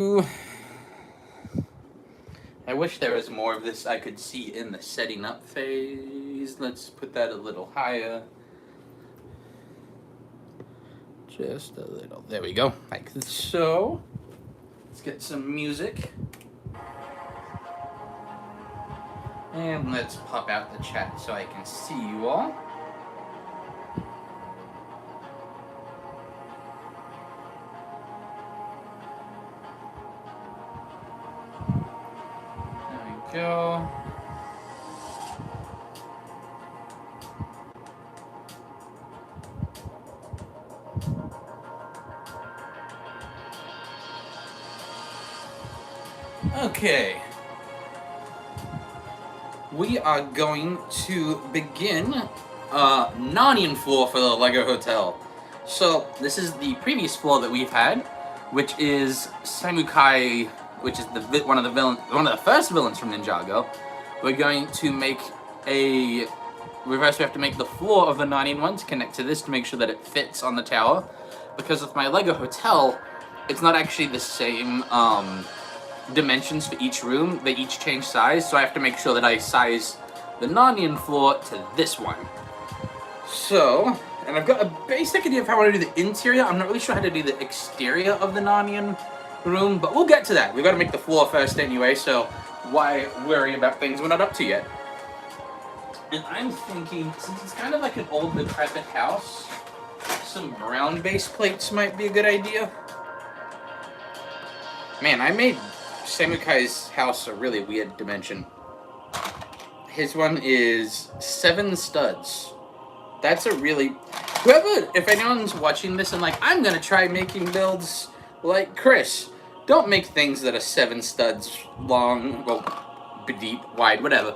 Ooh. I wish there was more of this I could see in the setting up phase. Let's put that a little higher. Just a little. There we go. Like so. Let's get some music. And let's pop out the chat so I can see you all. There we go. Okay. We are going to begin Narnian floor for the Lego Hotel. So this is the previous floor that we've had, which is Samukai, which is one of the first villains from Ninjago. We're going to make we have to make the floor of the Narnian one to connect to this to make sure that it fits on the tower. Because with my Lego Hotel, it's not actually the same dimensions for each room. They each change size, so I have to make sure that I size the Narnian floor to this one. So, and I've got a basic idea of how I want to do the interior. I'm not really sure how to do the exterior of the Narnian room, but we'll get to that. We've got to make the floor first anyway, so why worry about things we're not up to yet? And I'm thinking, since it's kind of like an old decrepit house, some brown base plates might be a good idea. Man, I made Samukai's house a really weird dimension. His one is 7 studs. That's a really... if anyone's watching this and like, I'm gonna try making builds like Chris, don't make things that are 7 studs long, well, deep, wide, whatever.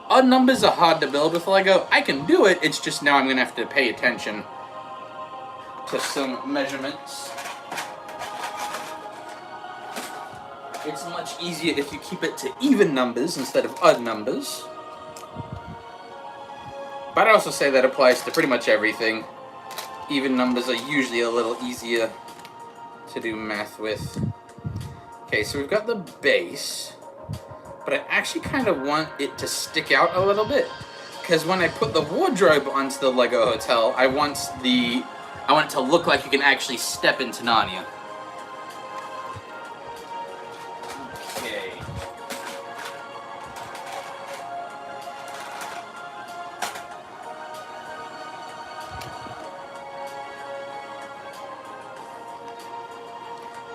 Odd numbers are hard to build with Lego. I can do it, it's just now I'm gonna have to pay attention to some measurements. It's much easier if you keep it to even numbers instead of odd numbers. But I also say that applies to pretty much everything. Even numbers are usually a little easier to do math with. Okay, so we've got the base, but I actually kind of want it to stick out a little bit. Because when I put the wardrobe onto the Lego Hotel, I want it to look like you can actually step into Narnia.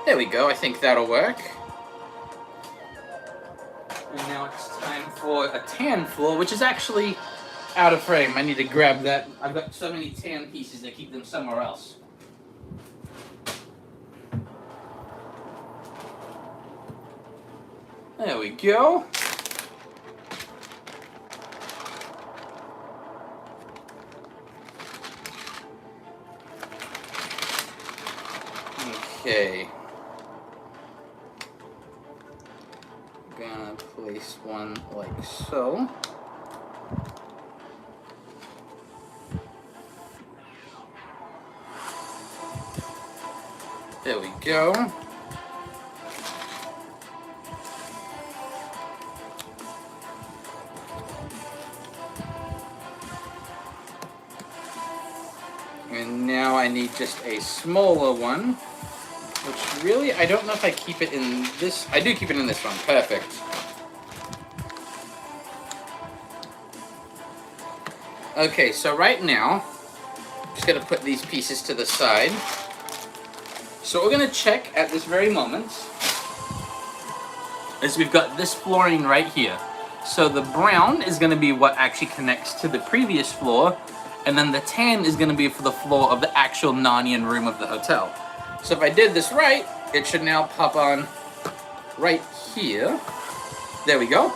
There we go, I think that'll work. And now it's time for a tan floor, which is actually out of frame. I need to grab that. I've got so many tan pieces, I keep them somewhere else. There we go. Okay. Gonna place one like so. There we go. And now I need just a smaller one. Which really, I don't know if I keep it in this... I do keep it in this one. Perfect. Okay, so right now, I'm just going to put these pieces to the side. So what we're going to check at this very moment is we've got this flooring right here. So the brown is going to be what actually connects to the previous floor, and then the tan is going to be for the floor of the actual Narnian room of the hotel. So if I did this right, it should now pop on right here. There we go.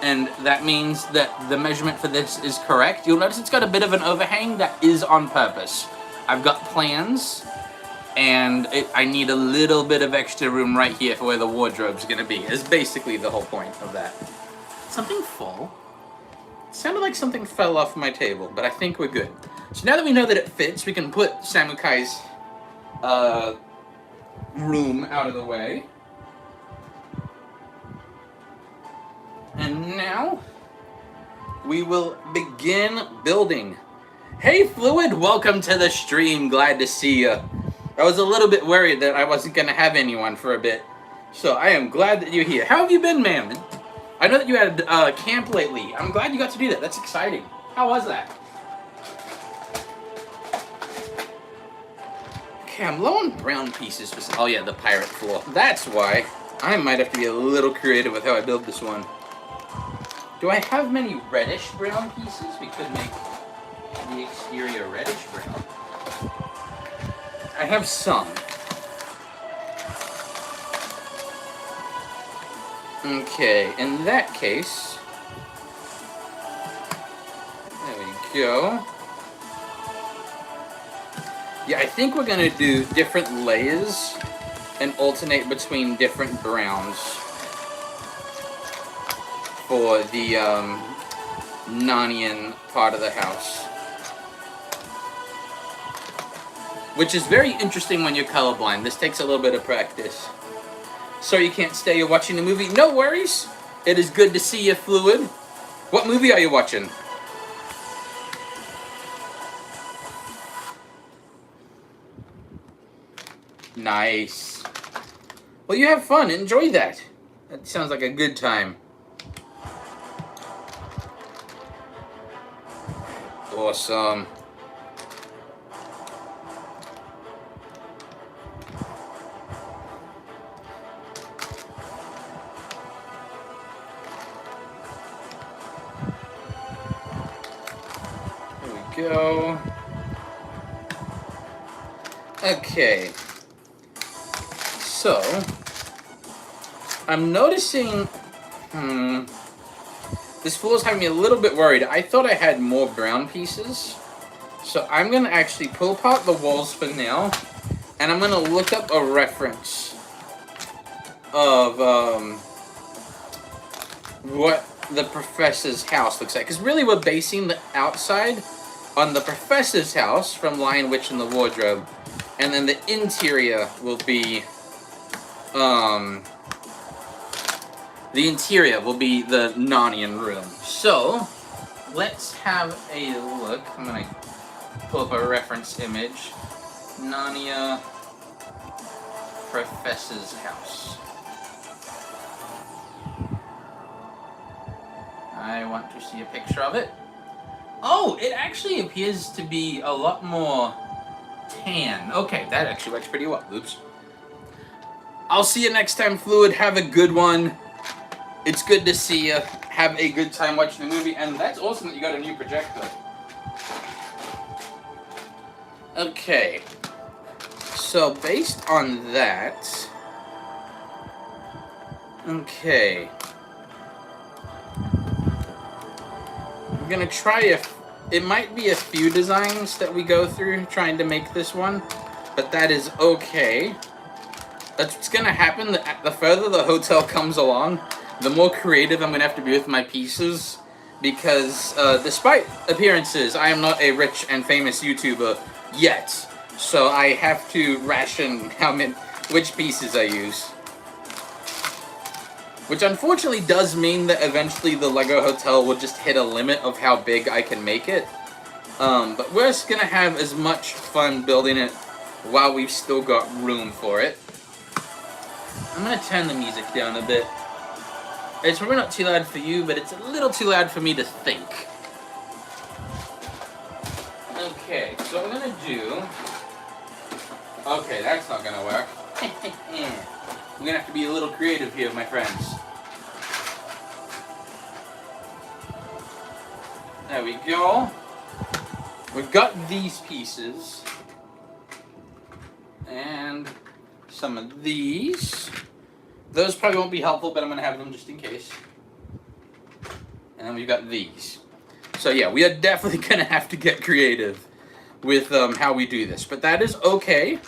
And that means that the measurement for this is correct. You'll notice it's got a bit of an overhang. That is on purpose. I've got plans, and I need a little bit of extra room right here for where the wardrobe's going to be. Is basically the whole point of that. Something fall? It sounded like something fell off my table, but I think we're good. So now that we know that it fits, we can put Samukai's room out of the way. now we will begin building. Hey Fluid, welcome to the stream. Glad to see you. I was a little bit worried that I wasn't going to have anyone for a bit. So I am glad that you're here. How have you been, ma'am? I know that you had camp lately. I'm glad you got to do that. That's exciting. How was that? Okay, I'm low on brown pieces. Oh yeah, the pirate floor. That's why. I might have to be a little creative with how I build this one. Do I have many reddish brown pieces? We could make the exterior reddish brown. I have some. Okay, in that case, there we go. Yeah, I think we're gonna do different layers and alternate between different browns for the Narnian part of the house. Which is very interesting when you're colorblind. This takes a little bit of practice. So you can't stay, you're watching the movie? No worries! It is good to see you, Fluid. What movie are you watching? Nice. Well, you have fun. Enjoy that. That sounds like a good time. Awesome. There we go. Okay. So, I'm noticing, this floor is having me a little bit worried. I thought I had more brown pieces. So I'm going to actually pull apart the walls for now. And I'm going to look up a reference of what the professor's house looks like. Because really we're basing the outside on the professor's house from Lion Witch and the Wardrobe. And then the interior will be... the interior will be the Narnian room. So, let's have a look. I'm going to pull up a reference image. Narnia Professor's house. I want to see a picture of it. Oh, it actually appears to be a lot more tan. Okay, that actually works pretty well. Oops. I'll see you next time, Fluid. Have a good one. It's good to see you. Have a good time watching the movie. And that's awesome that you got a new projector. Okay. So, based on that... Okay. I'm gonna try it might be a few designs that we go through trying to make this one. But that is okay. That's what's gonna happen. The further the hotel comes along, the more creative I'm going to have to be with my pieces, because despite appearances, I am not a rich and famous YouTuber yet, so I have to ration which pieces I use. Which unfortunately does mean that eventually the Lego Hotel will just hit a limit of how big I can make it. But we're just going to have as much fun building it while we've still got room for it. I'm going to turn the music down a bit. It's probably not too loud for you, but it's a little too loud for me to think. Okay, so what I'm gonna do... Okay, that's not gonna work. I'm gonna have to be a little creative here, my friends. There we go. We've got these pieces. And some of these. Those probably won't be helpful, but I'm going to have them just in case. And then we've got these. So yeah, we are definitely going to have to get creative with how we do this. But that is okay.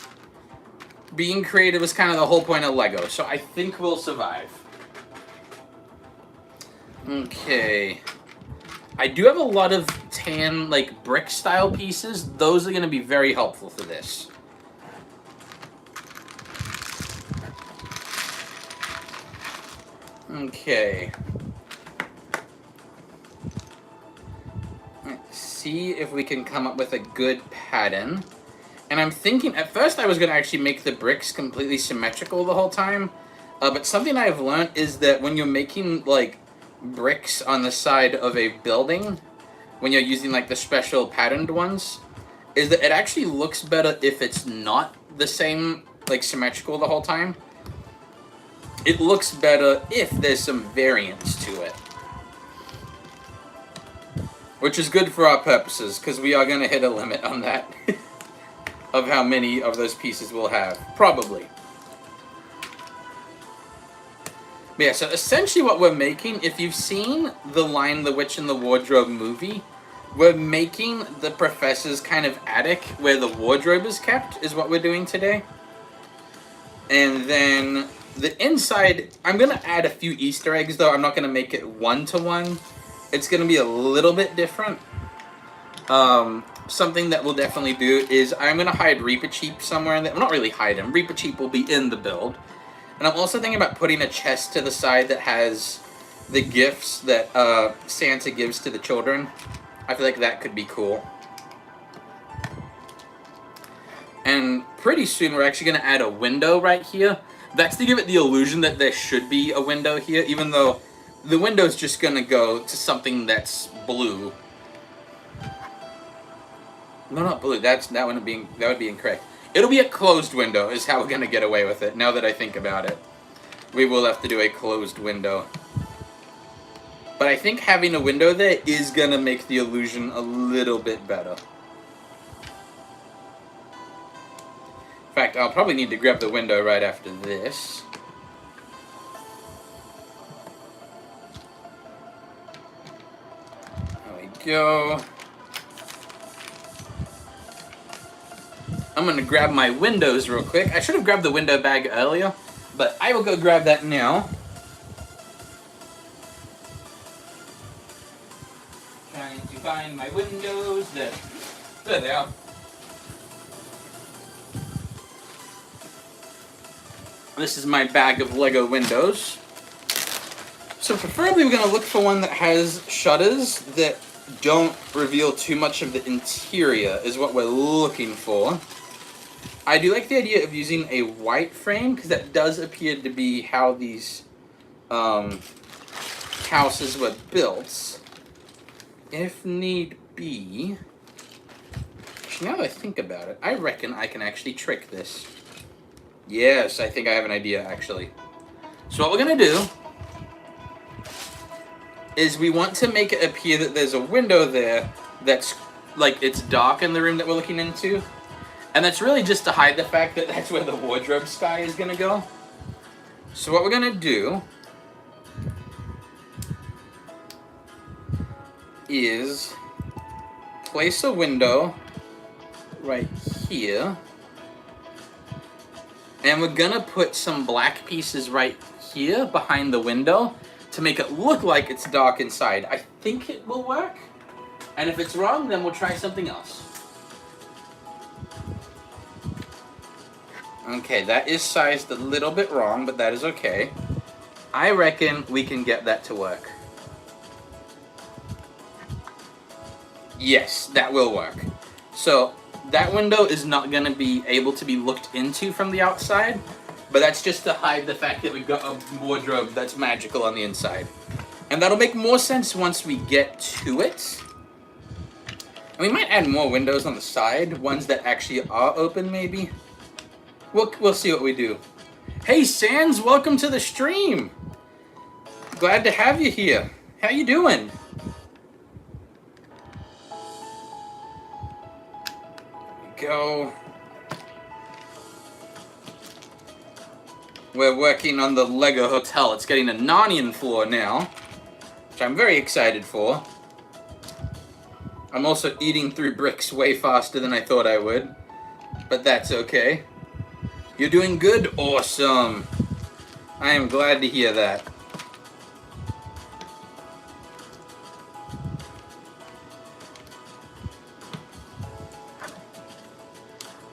Being creative is kind of the whole point of Lego. So I think we'll survive. Okay. I do have a lot of tan, like, brick style pieces. Those are going to be very helpful for this. Okay. see if we can come up with a good pattern. And I'm thinking, at first I was going to actually make the bricks completely symmetrical the whole time. But something I've learned is that when you're making, like, bricks on the side of a building, when you're using, like, the special patterned ones, is that it actually looks better if it's not the same, like, symmetrical the whole time. It looks better if there's some variance to it. Which is good for our purposes, because we are going to hit a limit on that. Of how many of those pieces we'll have. Probably. But yeah, so essentially what we're making, if you've seen The Lion, the Witch, and the Wardrobe movie, we're making the professor's kind of attic where the wardrobe is kept, is what we're doing today. And then the inside, I'm going to add a few Easter eggs, though. I'm not going to make it one-to-one. It's going to be a little bit different. Something that we'll definitely do is I'm going to hide Reaper-Cheep somewhere in there. Well, not really hide him. Reaper-Cheep will be in the build. And I'm also thinking about putting a chest to the side that has the gifts that Santa gives to the children. I feel like that could be cool. And pretty soon we're actually going to add a window right here. That's to give it the illusion that there should be a window here, even though the window's just going to go to something that's blue. No, not blue. That would be incorrect. It'll be a closed window is how we're going to get away with it, now that I think about it. We will have to do a closed window. But I think having a window there is going to make the illusion a little bit better. In fact, I'll probably need to grab the window right after this. There we go. I'm going to grab my windows real quick. I should have grabbed the window bag earlier, but I will go grab that now. Trying to find my windows. There they are. This is my bag of Lego windows. So preferably we're going to look for one that has shutters that don't reveal too much of the interior is what we're looking for. I do like the idea of using a white frame because that does appear to be how these houses were built. If need be... Actually, now that I think about it, I reckon I can actually trick this. Yes, I think I have an idea, actually. So what we're going to do is we want to make it appear that there's a window there that's, like, it's dark in the room that we're looking into. And that's really just to hide the fact that that's where the wardrobe sky is going to go. So what we're going to do is place a window right here. And we're going to put some black pieces right here behind the window to make it look like it's dark inside. I think it will work. And if it's wrong, then we'll try something else. Okay, that is sized a little bit wrong, but that is okay. I reckon we can get that to work. Yes, that will work. So, that window is not going to be able to be looked into from the outside, but that's just to hide the fact that we've got a wardrobe that's magical on the inside. And that'll make more sense once we get to it. And we might add more windows on the side, ones that actually are open maybe. We'll see what we do. Hey Sans, welcome to the stream. Glad to have you here. How you doing? There we go. We're working on the Lego Hotel. It's getting a Narnian floor now, which I'm very excited for. I'm also eating through bricks way faster than I thought I would, but that's okay. You're doing good? Awesome. I am glad to hear that.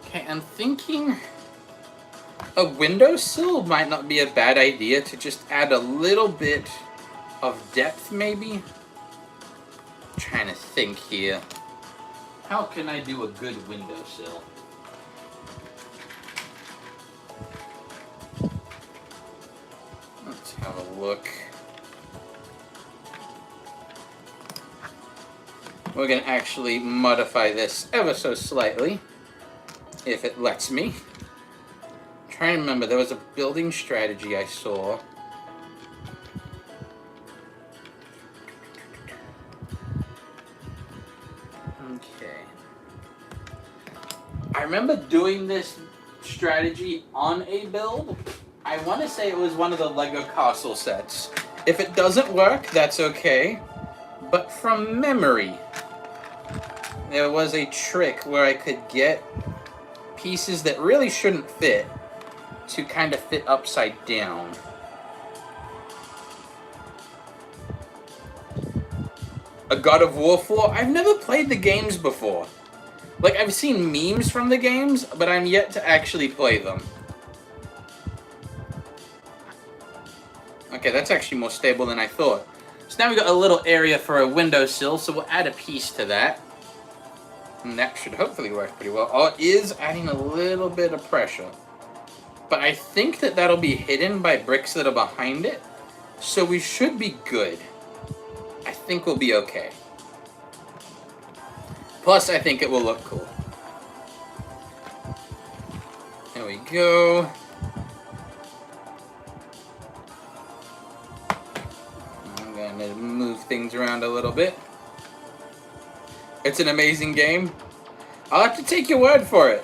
Okay, I'm thinking a windowsill might not be a bad idea to just add a little bit of depth, maybe. I'm trying to think here. How can I do a good windowsill? Let's have a look. We're going to actually modify this ever so slightly, if it lets me. I'm trying to remember, there was a building strategy I saw. Okay. I remember doing this strategy on a build. I want to say it was one of the Lego castle sets. If it doesn't work, that's okay. But from memory, there was a trick where I could get pieces that really shouldn't fit to kind of fit upside down. A God of War 4? I've never played the games before. Like, I've seen memes from the games, but I'm yet to actually play them. Okay, that's actually more stable than I thought. So now we've got a little area for a windowsill, so we'll add a piece to that. And that should hopefully work pretty well. Oh, it is adding a little bit of pressure. But I think that that'll be hidden by bricks that are behind it. So we should be good. I think we'll be okay. Plus, I think it will look cool. There we go. I'm gonna move things around a little bit. It's an amazing game. I'll have to take your word for it.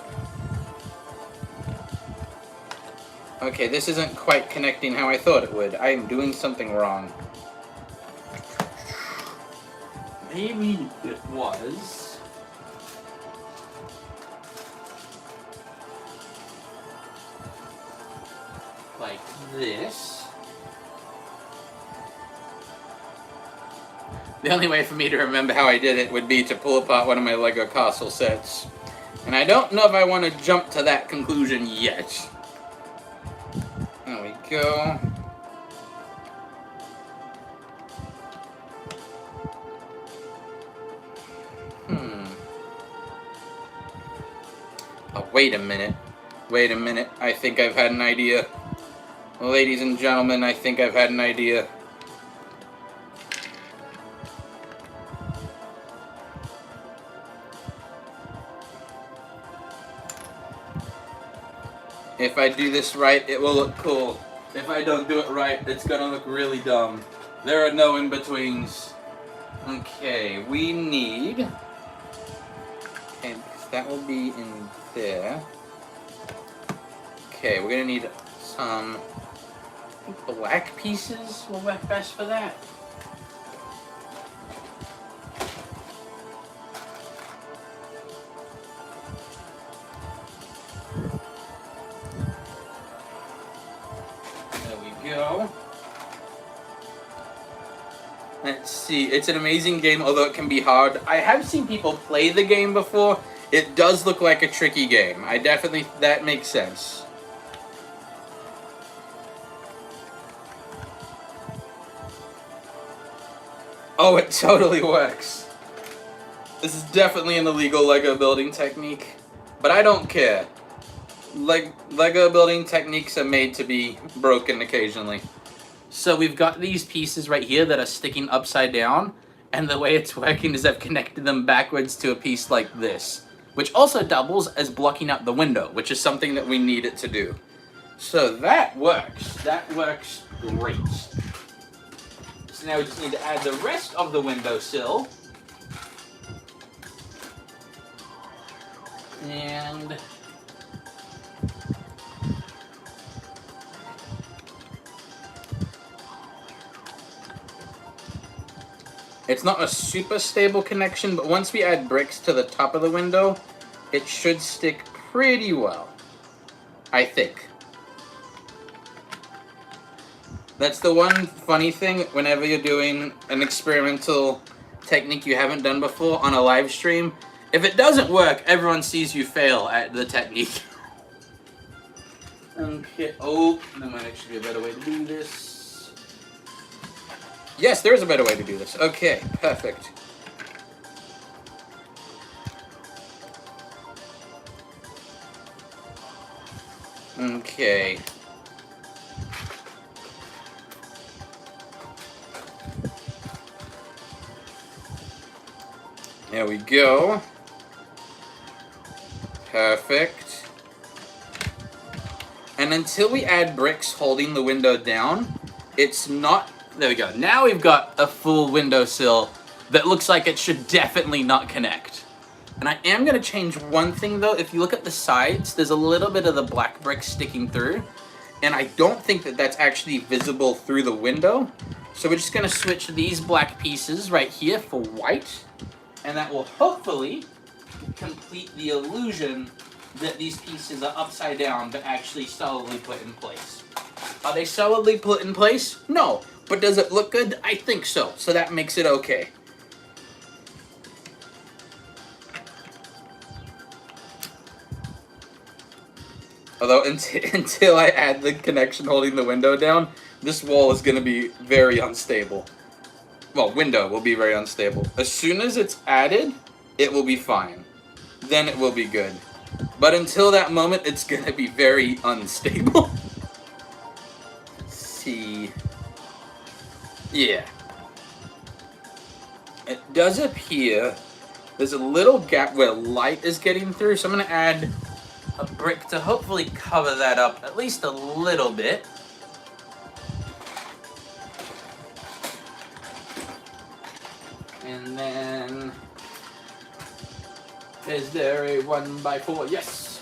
Okay, this isn't quite connecting how I thought it would. I am doing something wrong. Maybe it was... like this. The only way for me to remember how I did it would be to pull apart one of my Lego castle sets. And I don't know if I want to jump to that conclusion yet. There we go. Oh, wait a minute. Wait a minute. I think I've had an idea. Ladies and gentlemen, I think I've had an idea. If I do this right, it will look cool. If I don't do it right, it's gonna look really dumb. There are no in-betweens. Okay, we need... and that will be in there. Okay, we're gonna need some... I think black pieces will work best for that. Go. Let's see. It's an amazing game, although it can be hard. I have seen people play the game before. It does look like a tricky game. That makes sense. Oh, it totally works. This is definitely an illegal Lego building technique, but I don't care. Lego building techniques are made to be broken occasionally. So we've got these pieces right here that are sticking upside down, and the way it's working is I've connected them backwards to a piece like this, which also doubles as blocking out the window, which is something that we need it to do. So that works. That works great. So now we just need to add the rest of the windowsill. And... it's not a super stable connection, but once we add bricks to the top of the window, it should stick pretty well, I think. That's the one funny thing whenever you're doing an experimental technique you haven't done before on a live stream. If it doesn't work, everyone sees you fail at the technique. Okay, oh, there might actually be a better way to do this. Yes, there is a better way to do this. Okay, perfect. Okay. There we go. Perfect. And until we add bricks holding the window down, it's not... There we go. Now we've got a full windowsill that looks like it should definitely not connect. And I am going to change one thing, though. If you look at the sides, there's a little bit of the black brick sticking through. And I don't think that that's actually visible through the window. So we're just going to switch these black pieces right here for white. And that will hopefully complete the illusion that these pieces are upside down but actually solidly put in place. Are they solidly put in place? No. But does it look good? I think so. So that makes it okay. Although until I add the connection holding the window down, this wall is going to be very unstable. Well, window will be very unstable. As soon as it's added, it will be fine. Then it will be good. But until that moment, it's going to be very unstable. Let's see. Yeah. It does appear there's a little gap where light is getting through, so I'm going to add a brick to hopefully cover that up at least a little bit. And then, is there a 1x4? Yes.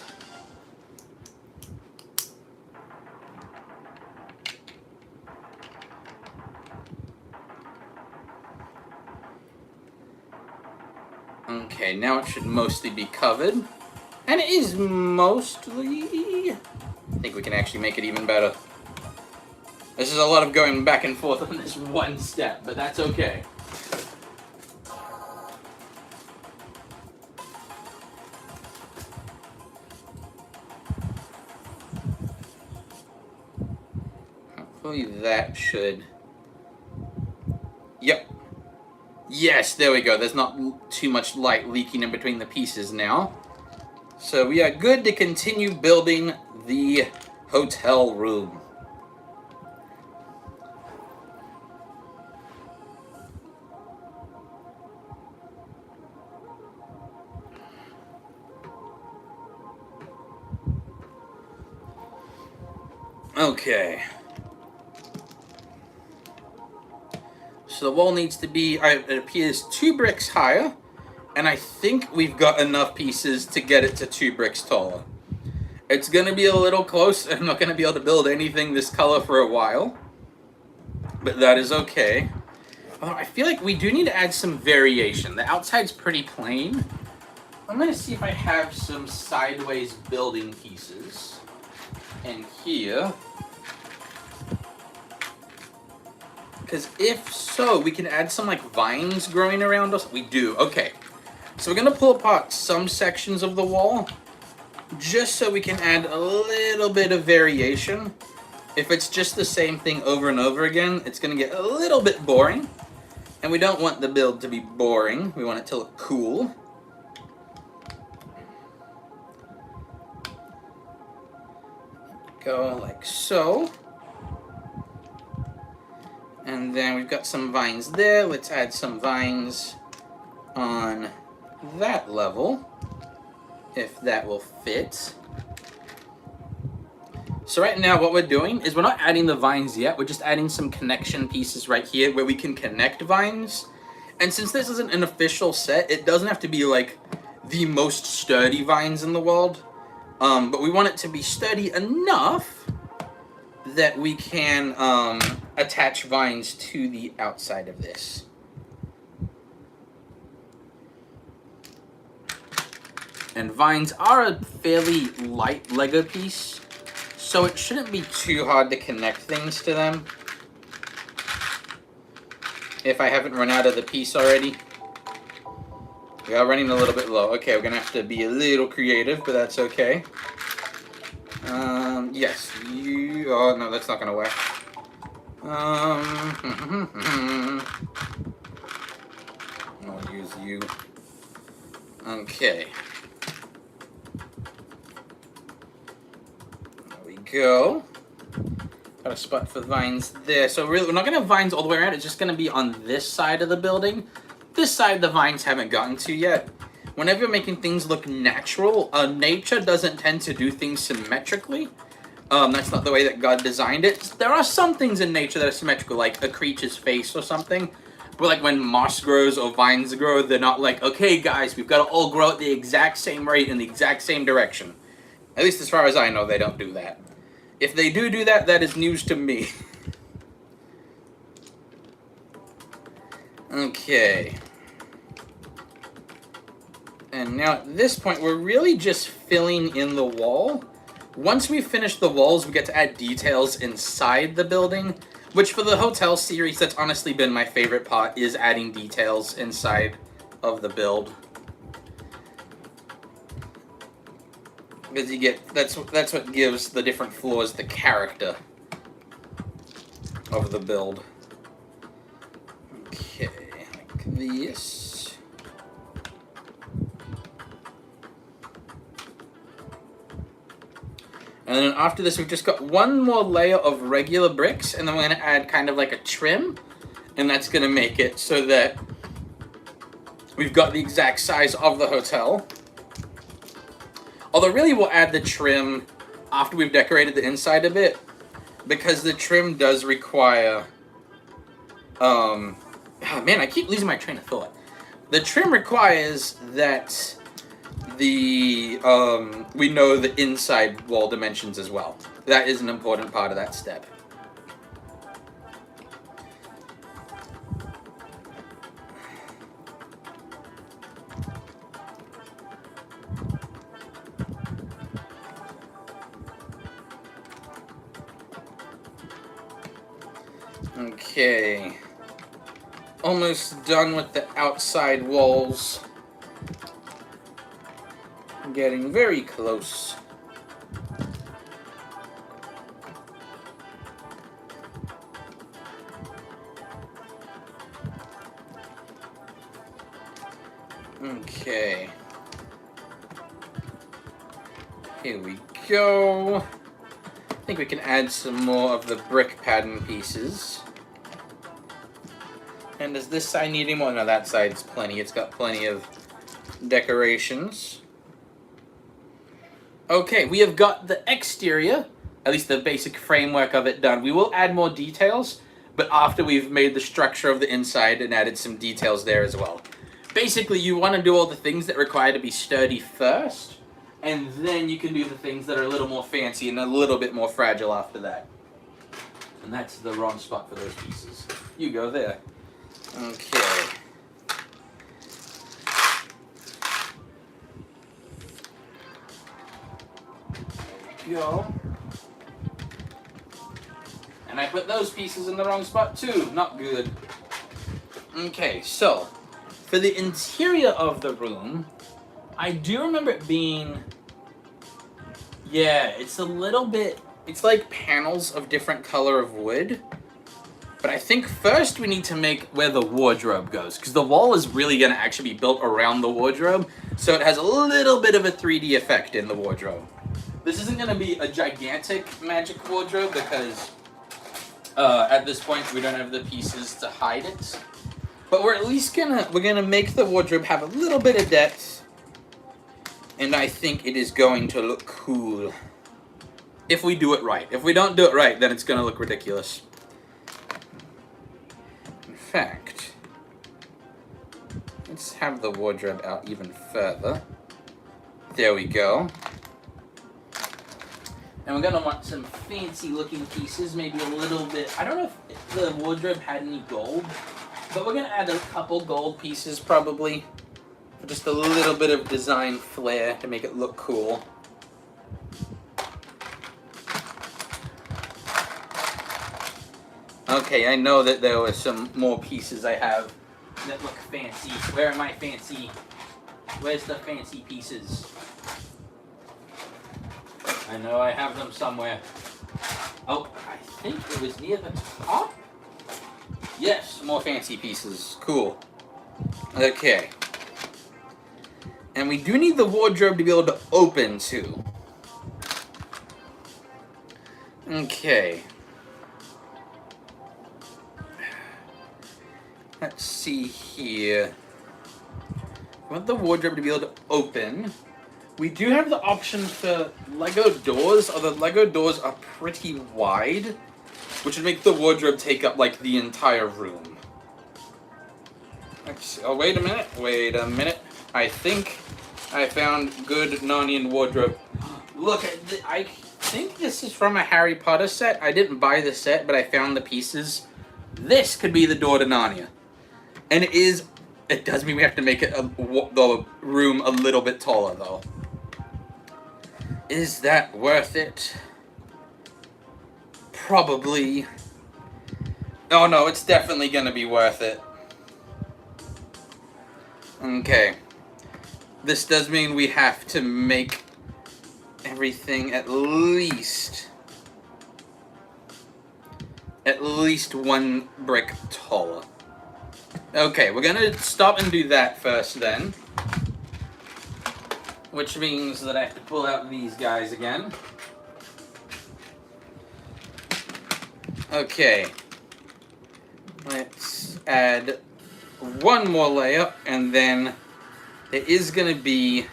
Okay, now it should mostly be covered. And it is mostly... I think we can actually make it even better. This is a lot of going back and forth on this one step, but that's okay. Hopefully that should... Yep. Yes, there we go. There's not too much light leaking in between the pieces now. So we are good to continue building the hotel room. Okay. So the wall needs to be, it appears, 2 bricks higher. And I think we've got enough pieces to get it to 2 bricks taller. It's going to be a little close. I'm not going to be able to build anything this color for a while. But that is okay. Although I feel like we do need to add some variation. The outside's pretty plain. I'm going to see if I have some sideways building pieces. And here... Because if so, we can add some like vines growing around us. We do. Okay. So we're going to pull apart some sections of the wall just so we can add a little bit of variation. If it's just the same thing over and over again, it's going to get a little bit boring. And we don't want the build to be boring. We want it to look cool. Go like so. And then we've got some vines there. Let's add some vines on that level, if that will fit. So right now what we're doing is we're not adding the vines yet. We're just adding some connection pieces right here where we can connect vines. And since this isn't an official set, it doesn't have to be like the most sturdy vines in the world. But we want it to be sturdy enough that we can attach vines to the outside of this. And vines are a fairly light Lego piece, so it shouldn't be too hard to connect things to them. If I haven't run out of the piece already. We are running a little bit low. Okay, we're gonna have to be a little creative, but that's okay. Yes, you... Oh, no, that's not gonna work. I'll use you. Okay. There we go. Got a spot for vines there. So really, we're not gonna have vines all the way around. It's just gonna be on this side of the building. This side the vines haven't gotten to yet. Whenever you're making things look natural, nature doesn't tend to do things symmetrically. That's not the way that God designed it. There are some things in nature that are symmetrical, like a creature's face or something. But like when moss grows or vines grow, they're not like, okay guys, we've got to all grow at the exact same rate in the exact same direction. At least as far as I know, they don't do that. If they do that, that is news to me. Okay. And now at this point, we're really just filling in the wall. Once we finish the walls, we get to add details inside the building, which for the hotel series, that's honestly been my favorite part, is adding details inside of the build. Because you get, that's what gives the different floors the character of the build. Okay, like this. And then after this, we've just got one more layer of regular bricks, and then we're going to add kind of like a trim, and that's going to make it so that we've got the exact size of the hotel. Although really we'll add the trim after we've decorated the inside a bit, because the trim does require, oh man, I keep losing my train of thought. The trim requires that we know the inside wall dimensions as well. That is an important part of that step. Okay, almost done with the outside walls. I'm getting very close. Okay, here we go. I think we can add some more of the brick pattern pieces. And does this side need any more? No, that side's plenty. It's got plenty of decorations. Okay, we have got the exterior, at least the basic framework of it done. We will add more details, but after we've made the structure of the inside and added some details there as well. Basically, you want to do all the things that require to be sturdy first, and then you can do the things that are a little more fancy and a little bit more fragile after that. And that's the wrong spot for those pieces. You go there. Okay. Go. And I put those pieces in the wrong spot too. Not good. Okay, so for the interior of the room, I do remember it being, yeah, it's a little bit, it's like panels of different color of wood. But I think first we need to make where the wardrobe goes, because the wall is really going to actually be built around the wardrobe, so it has a little bit of a 3D effect in the wardrobe. This isn't going to be a gigantic magic wardrobe, because at this point we don't have the pieces to hide it. But we're at least we're gonna make the wardrobe have a little bit of depth, and I think it is going to look cool. If we do it right. If we don't do it right, then it's gonna look ridiculous. In fact, let's have the wardrobe out even further. There we go. And we're gonna want some fancy looking pieces, maybe a little bit. I don't know if the wardrobe had any gold, but we're gonna add a couple gold pieces probably, for just a little bit of design flair to make it look cool. Okay, I know that there were some more pieces I have that look fancy. Where are my fancy? Where's the fancy pieces? I know I have them somewhere. Oh, I think it was near the top? Yes, more fancy pieces. Cool. Okay. And we do need the wardrobe to be able to open too. Okay. Let's see here. I want the wardrobe to be able to open. We do have the option for Lego doors, although Lego doors are pretty wide, which would make the wardrobe take up like the entire room. Let's see. Oh, wait a minute. Wait a minute. I think I found good Narnian wardrobe. Look, I think this is from a Harry Potter set. I didn't buy the set, but I found the pieces. This could be the door to Narnia. And it does mean we have to make it the room a little bit taller, though. Is that worth it? Probably. Oh no, it's definitely gonna be worth it. Okay. This does mean we have to make everything at least one brick taller. Okay, we're gonna stop and do that first then. Which means that I have to pull out these guys again. Okay. Let's add one more layer, and then there is going to be...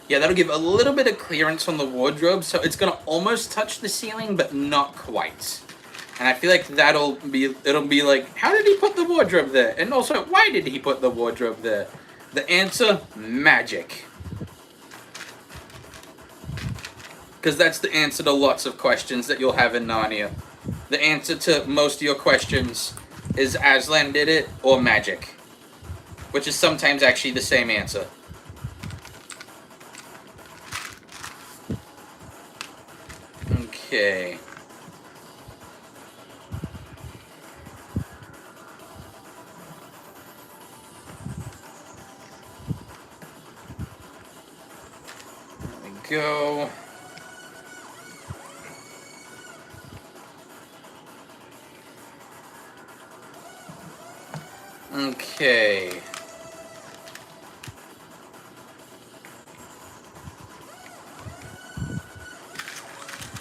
Yeah, that'll give a little bit of clearance on the wardrobe, so it's going to almost touch the ceiling, but not quite. And I feel like it'll be like, how did he put the wardrobe there? And also, why did he put the wardrobe there? The answer, magic. Because that's the answer to lots of questions that you'll have in Narnia. The answer to most of your questions is Aslan did it or magic. Which is sometimes actually the same answer. Okay. There we go. Okay.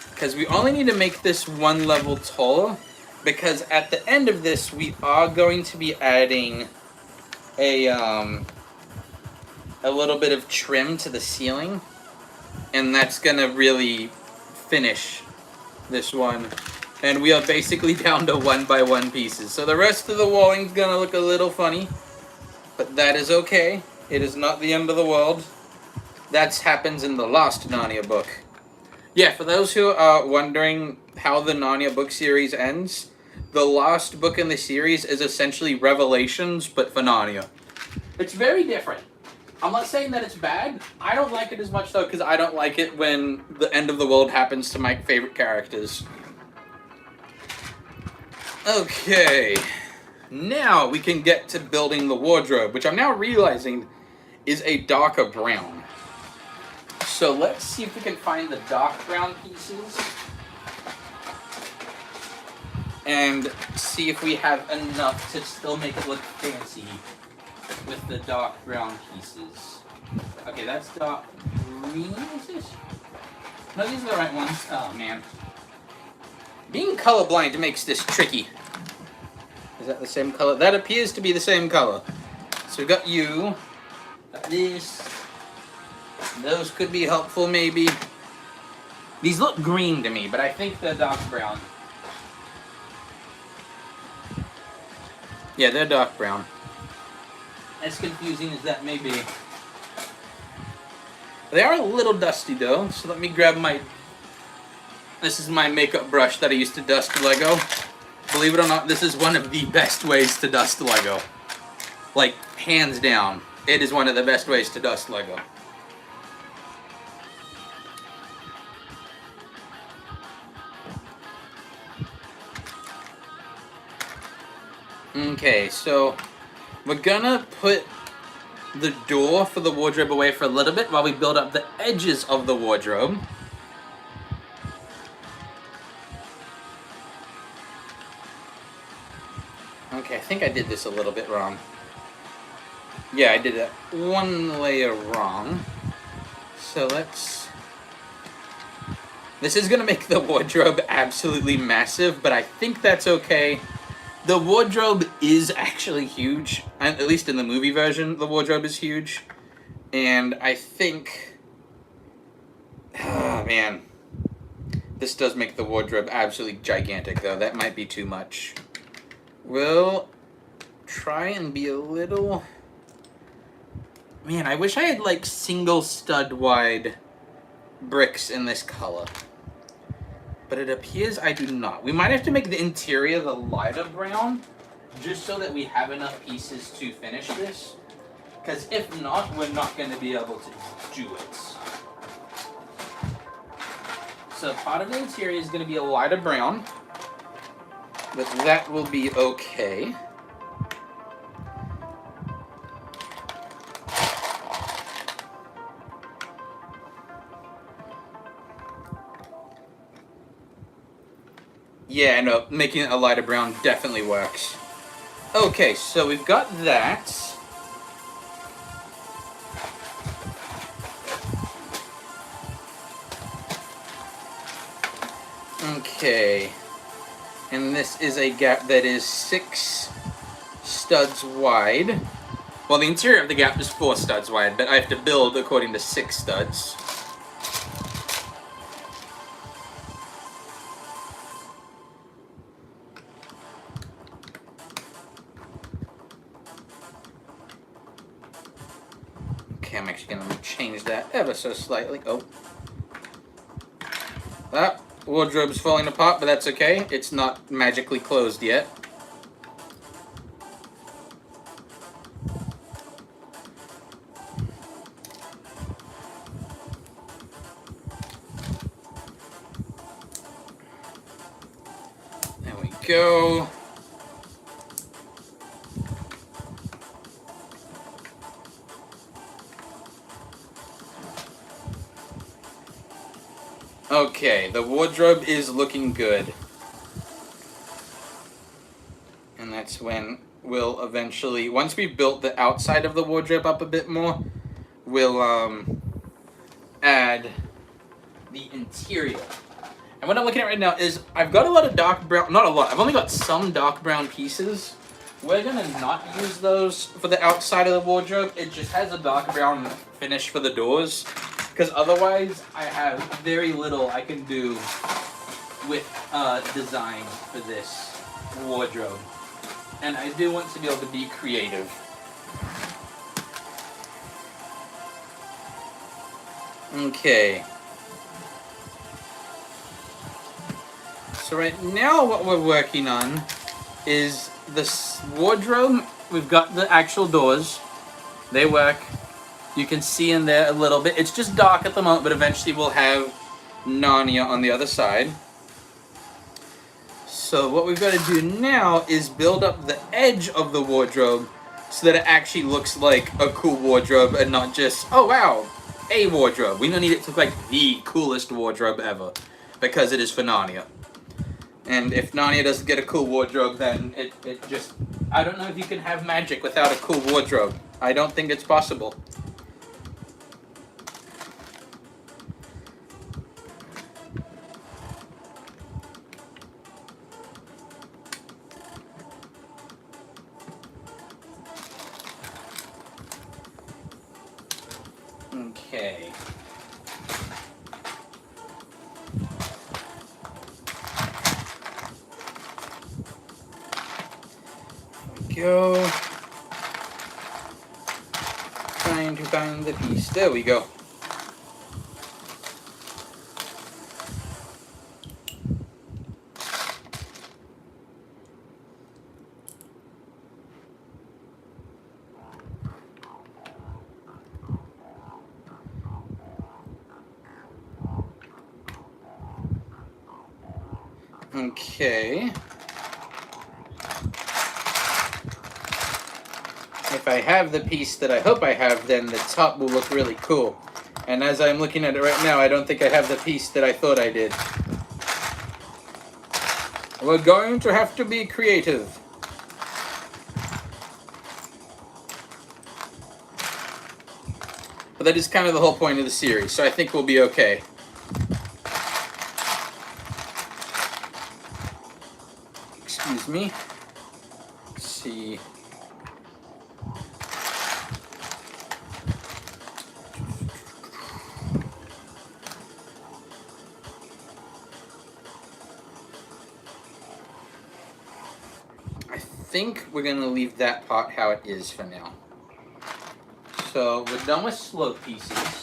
Because we only need to make this one level taller, because at the end of this we are going to be adding a little bit of trim to the ceiling, and that's gonna really finish this one. And we are basically down to 1 by 1 pieces. So the rest of the walling's gonna look a little funny, but that is okay. It is not the end of the world. That happens in the last Narnia book. Yeah, for those who are wondering how the Narnia book series ends, the last book in the series is essentially Revelations, but for Narnia. It's very different. I'm not saying that it's bad. I don't like it as much, though, because I don't like it when the end of the world happens to my favorite characters. Okay, now we can get to building the wardrobe, which I'm now realizing is a darker brown. So let's see if we can find the dark brown pieces and see if we have enough to still make it look fancy with the dark brown pieces. Okay, that's dark green, is this? No, these are the right ones. Oh, man. Being colorblind makes this tricky. Is that the same color? That appears to be the same color. So we've got you. Got this. Those could be helpful, maybe. These look green to me, but I think they're dark brown. Yeah, they're dark brown. As confusing as that may be. They are a little dusty, though, so let me grab my... This is my makeup brush that I used to dust Lego. Believe it or not, this is one of the best ways to dust Lego. Like, hands down. It is one of the best ways to dust Lego. Okay, so we're gonna put the door for the wardrobe away for a little bit while we build up the edges of the wardrobe. Okay, I think I did this a little bit wrong. Yeah, I did that one layer wrong. So let's This is going to make the wardrobe absolutely massive, but I think that's okay. The wardrobe is actually huge. At least in the movie version, the wardrobe is huge. And I think... Oh, man. This does make the wardrobe absolutely gigantic, though. That might be too much. We'll try and be a little... Man, I wish I had, like, single stud wide bricks in this color. But it appears I do not. We might have to make the interior the lighter brown, just so that we have enough pieces to finish this. Because if not, we're not going to be able to do it. So part of the interior is going to be a lighter brown, but that will be okay. Yeah, no, making it a lighter brown definitely works. Okay, so we've got that. Okay. And this is a gap that is 6 studs wide. Well, the interior of the gap is 4 studs wide, but I have to build according to 6 studs. Okay, I'm actually going to change that ever so slightly. Oh. That wardrobe's falling apart, but that's okay. It's not magically closed yet. There we go. Okay, the wardrobe is looking good. And that's when we'll eventually, once we've built the outside of the wardrobe up a bit more, we'll add the interior. And what I'm looking at right now is I've got a lot of dark brown, not a lot, I've only got some dark brown pieces. We're gonna not use those for the outside of the wardrobe. It just has a dark brown finish for the doors. Because otherwise, I have very little I can do with design for this wardrobe. And I do want to be able to be creative. Okay. So right now what we're working on is this wardrobe. We've got the actual doors. They work. You can see in there a little bit. It's just dark at the moment, but eventually we'll have Narnia on the other side. So what we've got to do now is build up the edge of the wardrobe so that it actually looks like a cool wardrobe and not just, oh wow, a wardrobe. We don't need it to look like the coolest wardrobe ever, because it is for Narnia. And if Narnia doesn't get a cool wardrobe, then it just... I don't know if you can have magic without a cool wardrobe. I don't think it's possible. Okay. There we go. Trying to find the piece. There we go. Okay. If I have the piece that I hope I have, then the top will look really cool. And as I'm looking at it right now, I don't think I have the piece that I thought I did. We're going to have to be creative. But that is kind of the whole point of the series, so I think we'll be okay. Excuse me. Let's see. I think we're going to leave that part how it is for now. So we're done with slope pieces.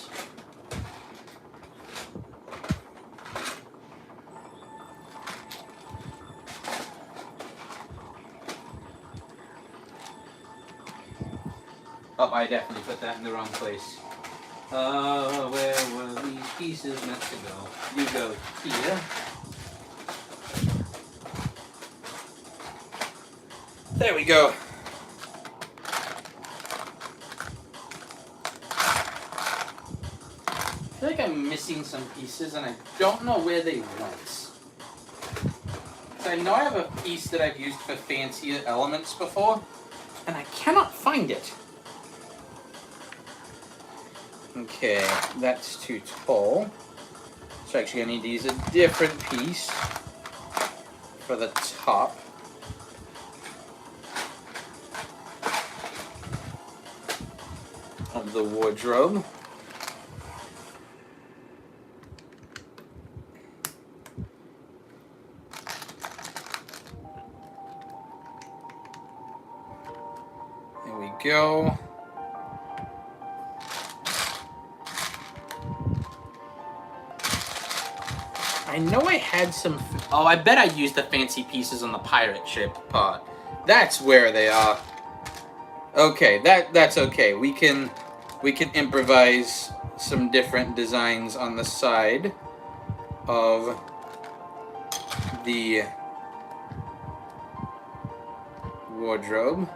Oh, I definitely put that in the wrong place. Where were these pieces meant to go? You go here. There we go. I feel like I'm missing some pieces and I don't know where they went. So I know I have a piece that I've used for fancier elements before, and I cannot find it. Okay, that's too tall. So actually I need to use a different piece for the top. Of the wardrobe. There we go. I know I had some... Oh, I bet I used the fancy pieces on the pirate ship part. That's where they are. Okay, that's okay. We can improvise some different designs on the side of the wardrobe.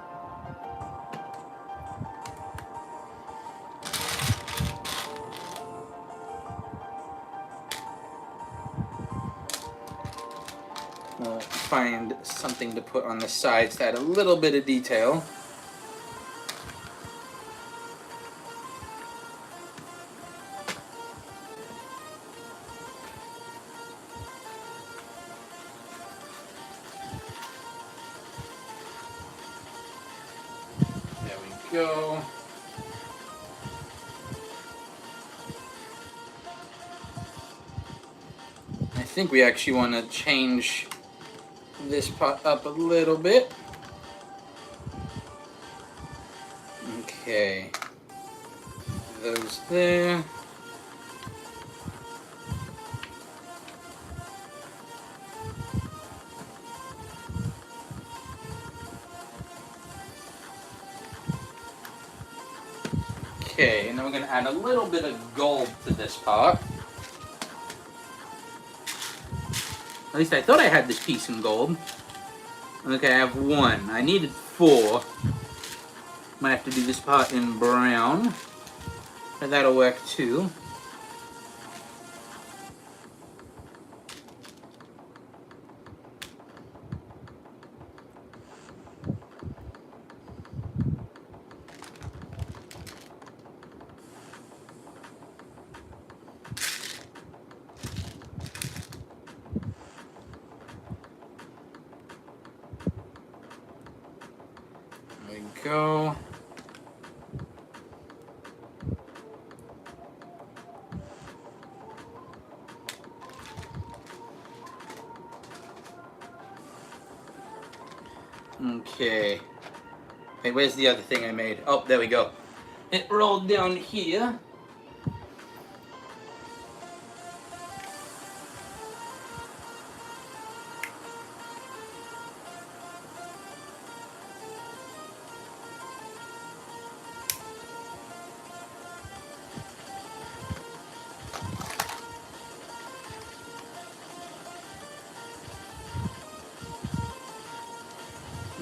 We'll find something to put on the sides to add a little bit of detail. There we go. I think we actually want to change this part up a little bit. Okay. Those there. Okay, and then we're going to add a little bit of gold to this part. At least I thought I had this piece in gold. Okay, I have one. I needed 4. Might have to do this part in brown. But that'll work too. There we go. Okay. Hey, where's the other thing I made? Oh, there we go. It rolled down here.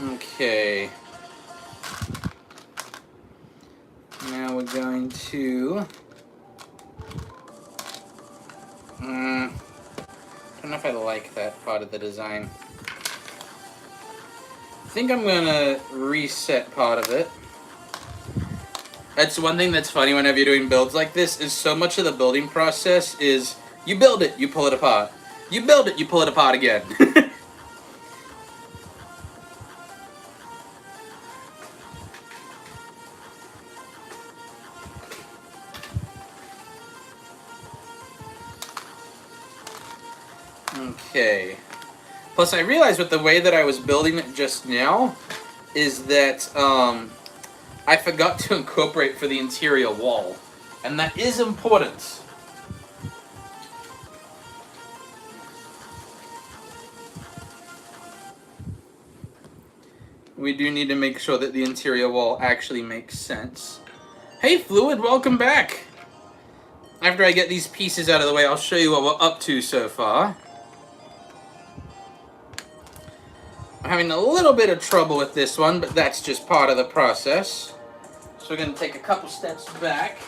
Okay. Now we're going to... I don't know if I like that part of the design. I think I'm gonna reset part of it. That's one thing that's funny whenever you're doing builds like this, is so much of the building process is you build it, you pull it apart. You build it, you pull it apart again. Okay. Plus, I realized with the way that I was building it just now is that I forgot to incorporate for the interior wall. And that is important. We do need to make sure that the interior wall actually makes sense. Hey Fluid, welcome back! After I get these pieces out of the way, I'll show you what we're up to so far. I'm having a little bit of trouble with this one, but that's just part of the process. So we're going to take a couple steps back.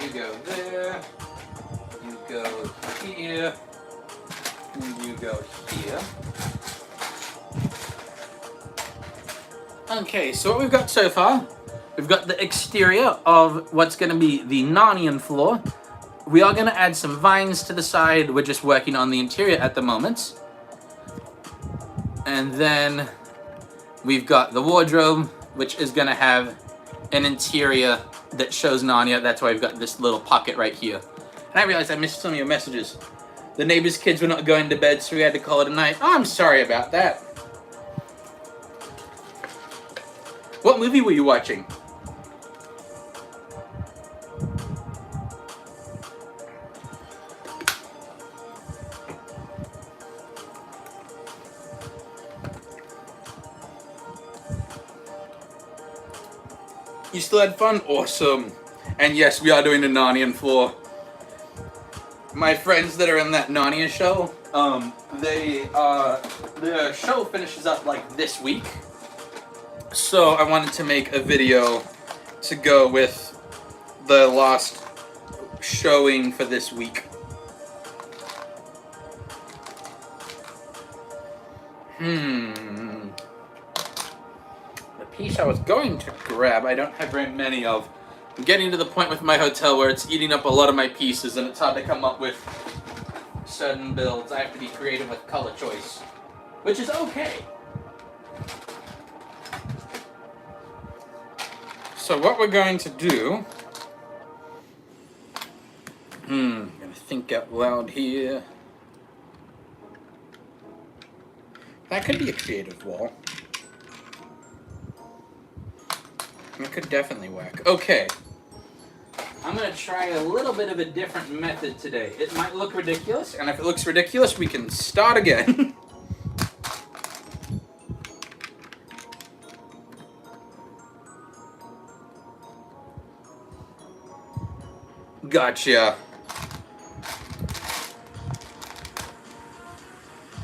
You go there, you go here, and you go here. Okay, so what we've got so far, we've got the exterior of what's going to be the Narnian floor. We are going to add some vines to the side. We're just working on the interior at the moment. And then we've got the wardrobe, which is going to have an interior that shows Narnia. That's why we've got this little pocket right here. And I realized I missed some of your messages. The neighbor's kids were not going to bed, so we had to call it a night. Oh, I'm sorry about that. What movie were you watching? You still had fun? Awesome. And yes, we are doing the Narnian floor. My friends that are in that Narnia show, the show finishes up like this week. So I wanted to make a video to go with the last showing for this week. The piece I was going to grab, I don't have very many of. I'm getting to the point with my hotel where it's eating up a lot of my pieces and it's hard to come up with certain builds. I have to be creative with color choice, which is okay. So what we're going to do, I'm going to think out loud here. That could be a creative wall. That could definitely work. Okay. I'm going to try a little bit of a different method today. It might look ridiculous, and if it looks ridiculous, we can start again. Gotcha.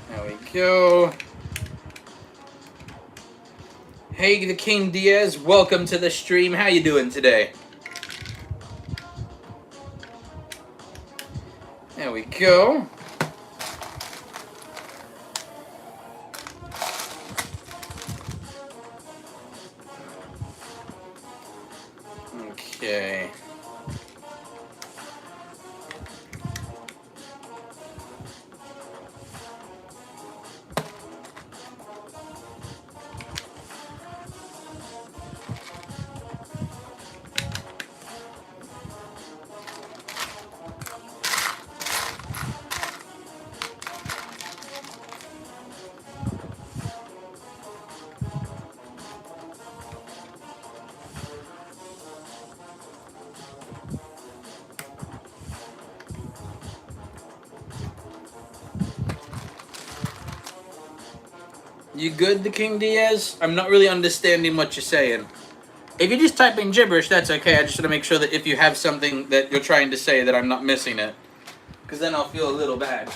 There we go. Hey, the King Diaz, welcome to the stream. How you doing today? There we go. Okay. You good, the King Diaz? I'm not really understanding what you're saying. If you just type in gibberish, that's okay. I just want to make sure that if you have something that you're trying to say, that I'm not missing it. Because then I'll feel a little bad.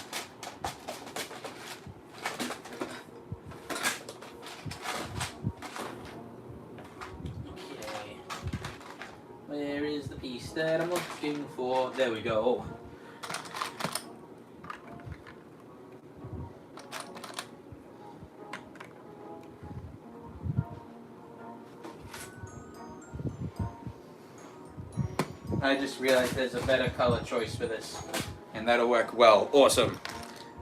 Okay. Where is the piece that I'm looking for? There we go. I just realized there's a better color choice for this, and that'll work well. Awesome.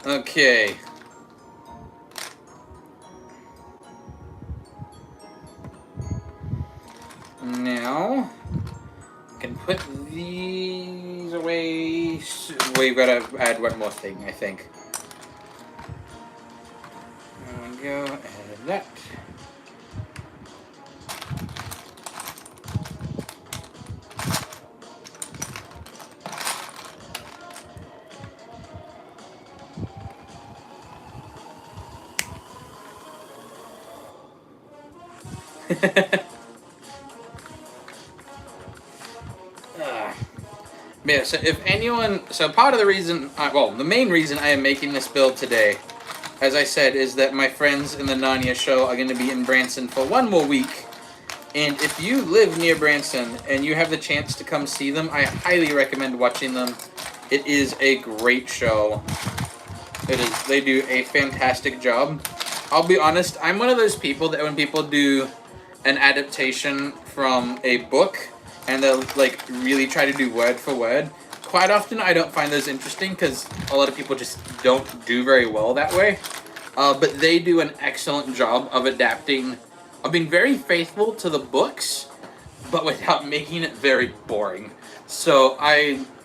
Okay. Now, I can put these away. We've got to add one more thing, I think. There we go. Add that. Yeah, so if anyone, so part of the reason, well, the main reason I am making this build today, as I said, is that my friends in the Narnia show are going to be in Branson for one more week. And if you live near Branson and you have the chance to come see them, I highly recommend watching them. It is a great show. They do a fantastic job. I'll be honest, I'm one of those people that when people do an adaptation from a book and they'll like really try to do word for word, quite often I don't find those interesting because a lot of people just don't do very well that way. But they do an excellent job of adapting, of being very faithful to the books, but without making it very boring. So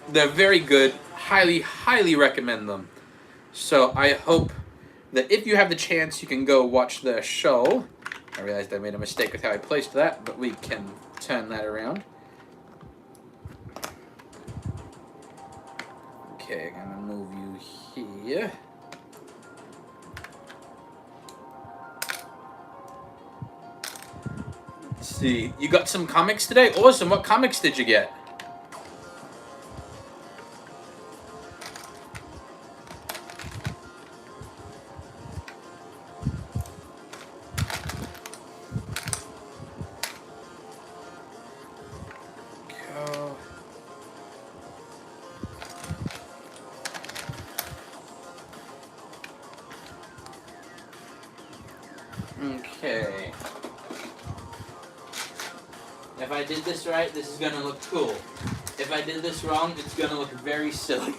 they're very good. Highly, highly recommend them. So I hope that if you have the chance, you can go watch the show. I realized I made a mistake with how I placed that, but we can turn that around. Okay, I'm gonna move you here. Let's see. You got some comics today? Awesome. What comics did you get? Okay. If I did this right, this is gonna look cool. If I did this wrong, it's gonna look very silly.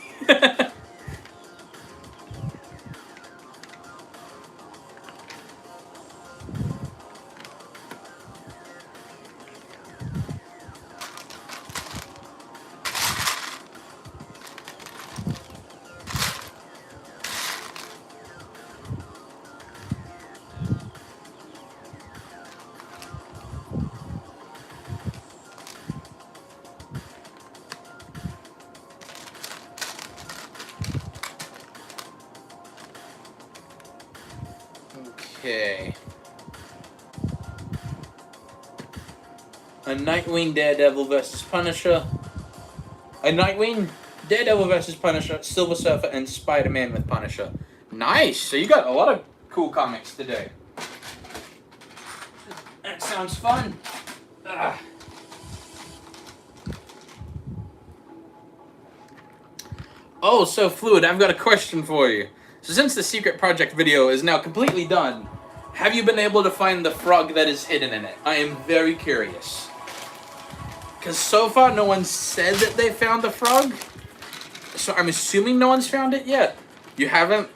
Okay. A Nightwing Daredevil versus Punisher. A Nightwing Daredevil versus Punisher, Silver Surfer, and Spider-Man with Punisher. Nice! So you got a lot of cool comics today. That sounds fun. Ugh. Oh, so Fluid, I've got a question for you. So since the secret project video is now completely done, have you been able to find the frog that is hidden in it? I am very curious. Because so far no one said that they found the frog. So I'm assuming no one's found it yet. You haven't?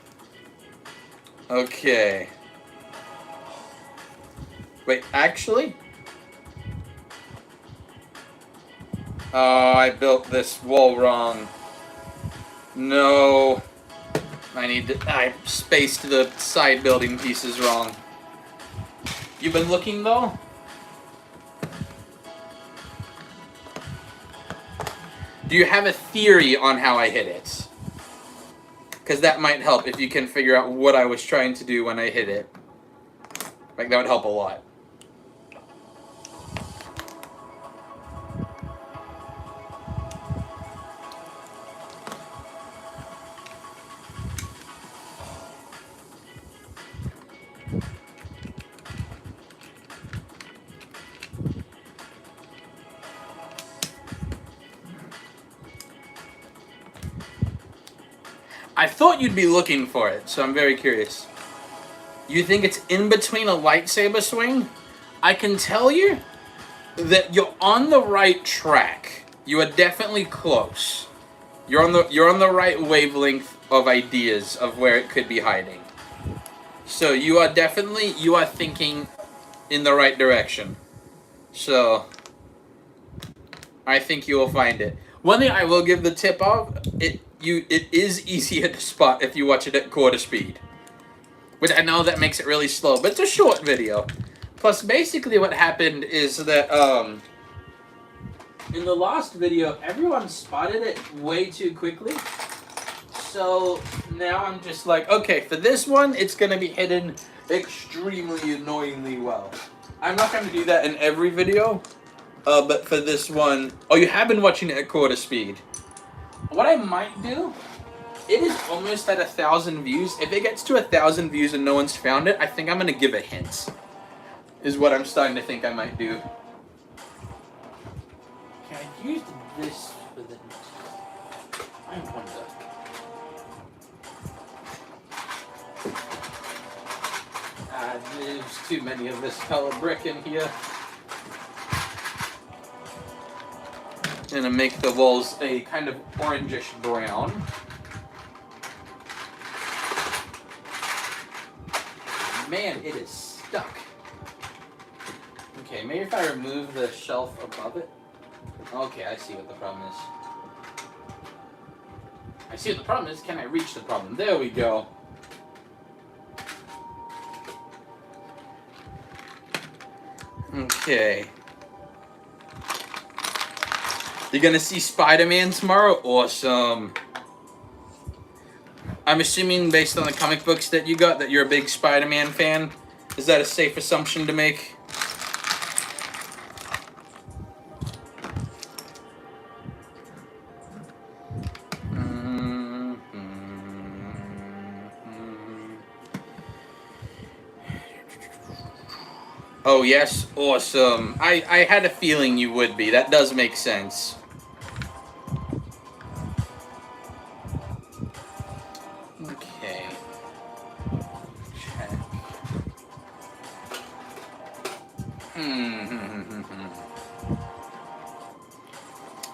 Okay. Wait, actually? Oh, I built this wall wrong. No. I spaced the side building pieces wrong. You've been looking though? Do you have a theory on how I hit it? Because that might help if you can figure out what I was trying to do when I hit it. Like, that would help a lot. I thought you'd be looking for it, so I'm very curious. You think it's in between a lightsaber swing? I can tell you that you're on the right track. You are definitely close. You're on the right wavelength of ideas of where it could be hiding. So you are thinking in the right direction. So I think you will find it. One thing I will give the tip of, it is easier to spot if you watch it at quarter speed. Which I know that makes it really slow, but it's a short video. Plus, basically what happened is that, in the last video, everyone spotted it way too quickly. So, now I'm just like, okay, for this one, it's going to be hidden extremely annoyingly well. I'm not going to do that in every video, but for this one... Oh, you have been watching it at quarter speed. What I might do... It is almost at 1,000 views. If it gets to 1,000 views and no one's found it, I think I'm going to give a hint. Is what I'm starting to think I might do. Can I use this for the... I wonder. There's too many of this color brick in here. Gonna make the walls a kind of orangish brown. Man, it is stuck. Okay, maybe if I remove the shelf above it. Okay, I see what the problem is. I see what the problem is. Can I reach the problem? There we go. Okay. You're gonna see Spider-Man tomorrow? Awesome. I'm assuming, based on the comic books that you got, that you're a big Spider-Man fan. Is that a safe assumption to make? Oh, yes? Awesome. I had a feeling you would be. That does make sense. Okay. Check.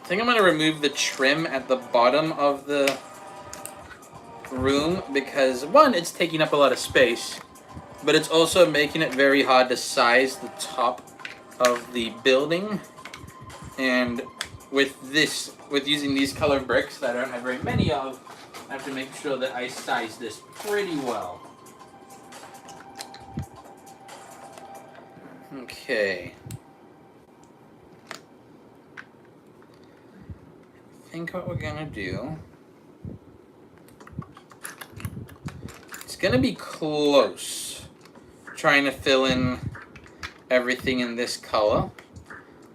I think I'm going to remove the trim at the bottom of the room because, one, it's taking up a lot of space, but it's also making it very hard to size the top of the building. And with using these colored bricks that I don't have very many of, I have to make sure that I size this pretty well. Okay. I think what we're gonna do, it's gonna be close, trying to fill in everything in this color,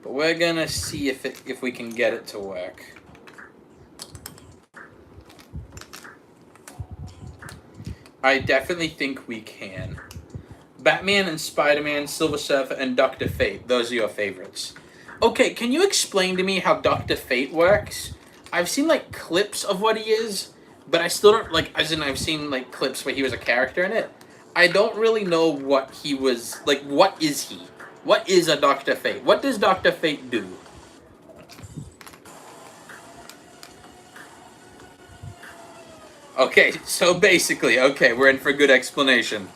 but we're gonna see if we can get it to work. I definitely think we can. Batman and Spider-Man, Silver Surfer, and Dr. Fate. Those are your favorites. Okay, can you explain to me how Dr. Fate works? I've seen, like, clips of what he is, but I still don't, like, as in I've seen, like, clips where he was a character in it. I don't really know what he was, like, what is he? What is a Dr. Fate? What does Dr. Fate do? Okay, so basically, okay, we're in for a good explanation.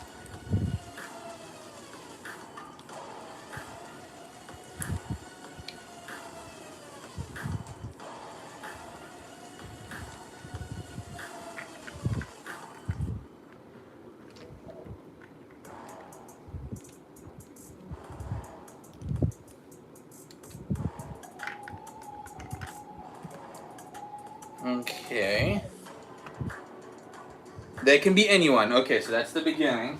Okay. They can be anyone. Okay, so that's the beginning.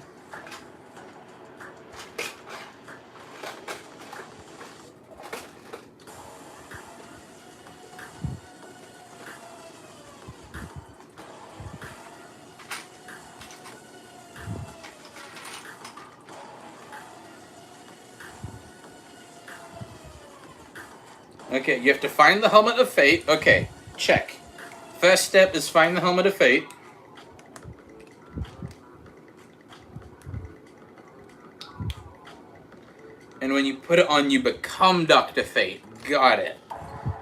Okay, you have to find the Helmet of Fate. Okay, check. First step is find the Helmet of Fate. And when you put it on, you become Dr. Fate. Got it.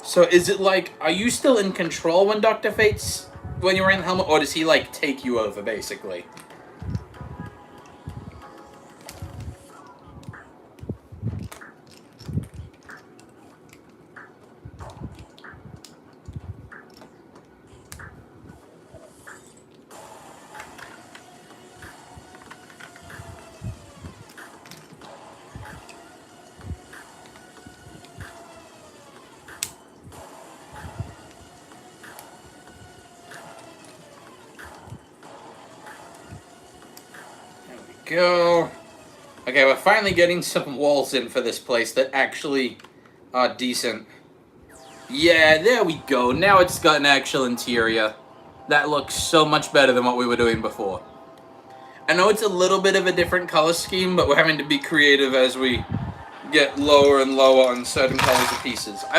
So is it like, are you still in control when Dr. Fate's, when you're in the helmet, or does he, like, take you over, basically? go. Okay, we're finally getting some walls in for this place that actually are decent. Yeah, there we go. Now it's got an actual interior. That looks so much better than what we were doing before. I know it's a little bit of a different color scheme, but we're having to be creative as we get lower and lower on certain colors of pieces. I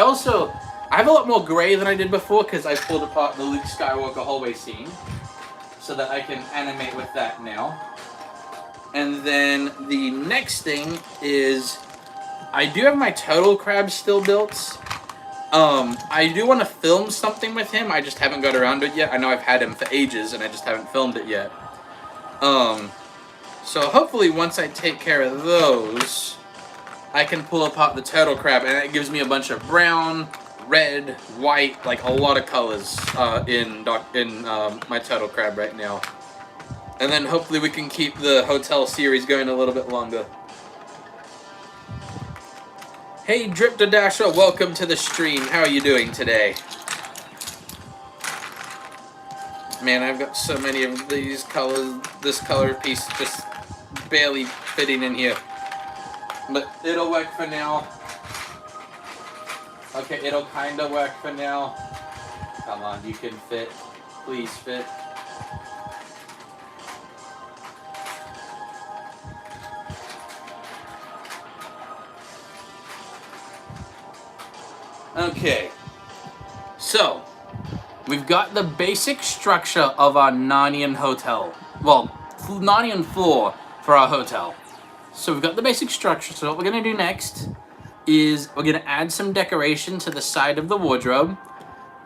have a lot more gray than I did before because I pulled apart the Luke Skywalker hallway scene so that I can animate with that now. And then the next thing is I do have my turtle crab still built. I do want to film something with him. I just haven't got around to it yet. I know I've had him for ages and I just haven't filmed it yet. So hopefully once I take care of those, I can pull apart the turtle crab, and it gives me a bunch of brown, red, white, like a lot of colors in my turtle crab right now. And then hopefully we can keep the hotel series going a little bit longer. Hey Drip to Dasher, welcome to the stream. How are you doing today? Man, I've got so many of these colors, this color piece just barely fitting in here. But it'll work for now. Okay, it'll kinda work for now. Come on, you can fit. Please fit. Okay, so we've got the basic structure of our Narnian hotel. Well, Narnian floor for our hotel. So we've got the basic structure. So what we're gonna do next is we're gonna add some decoration to the side of the wardrobe,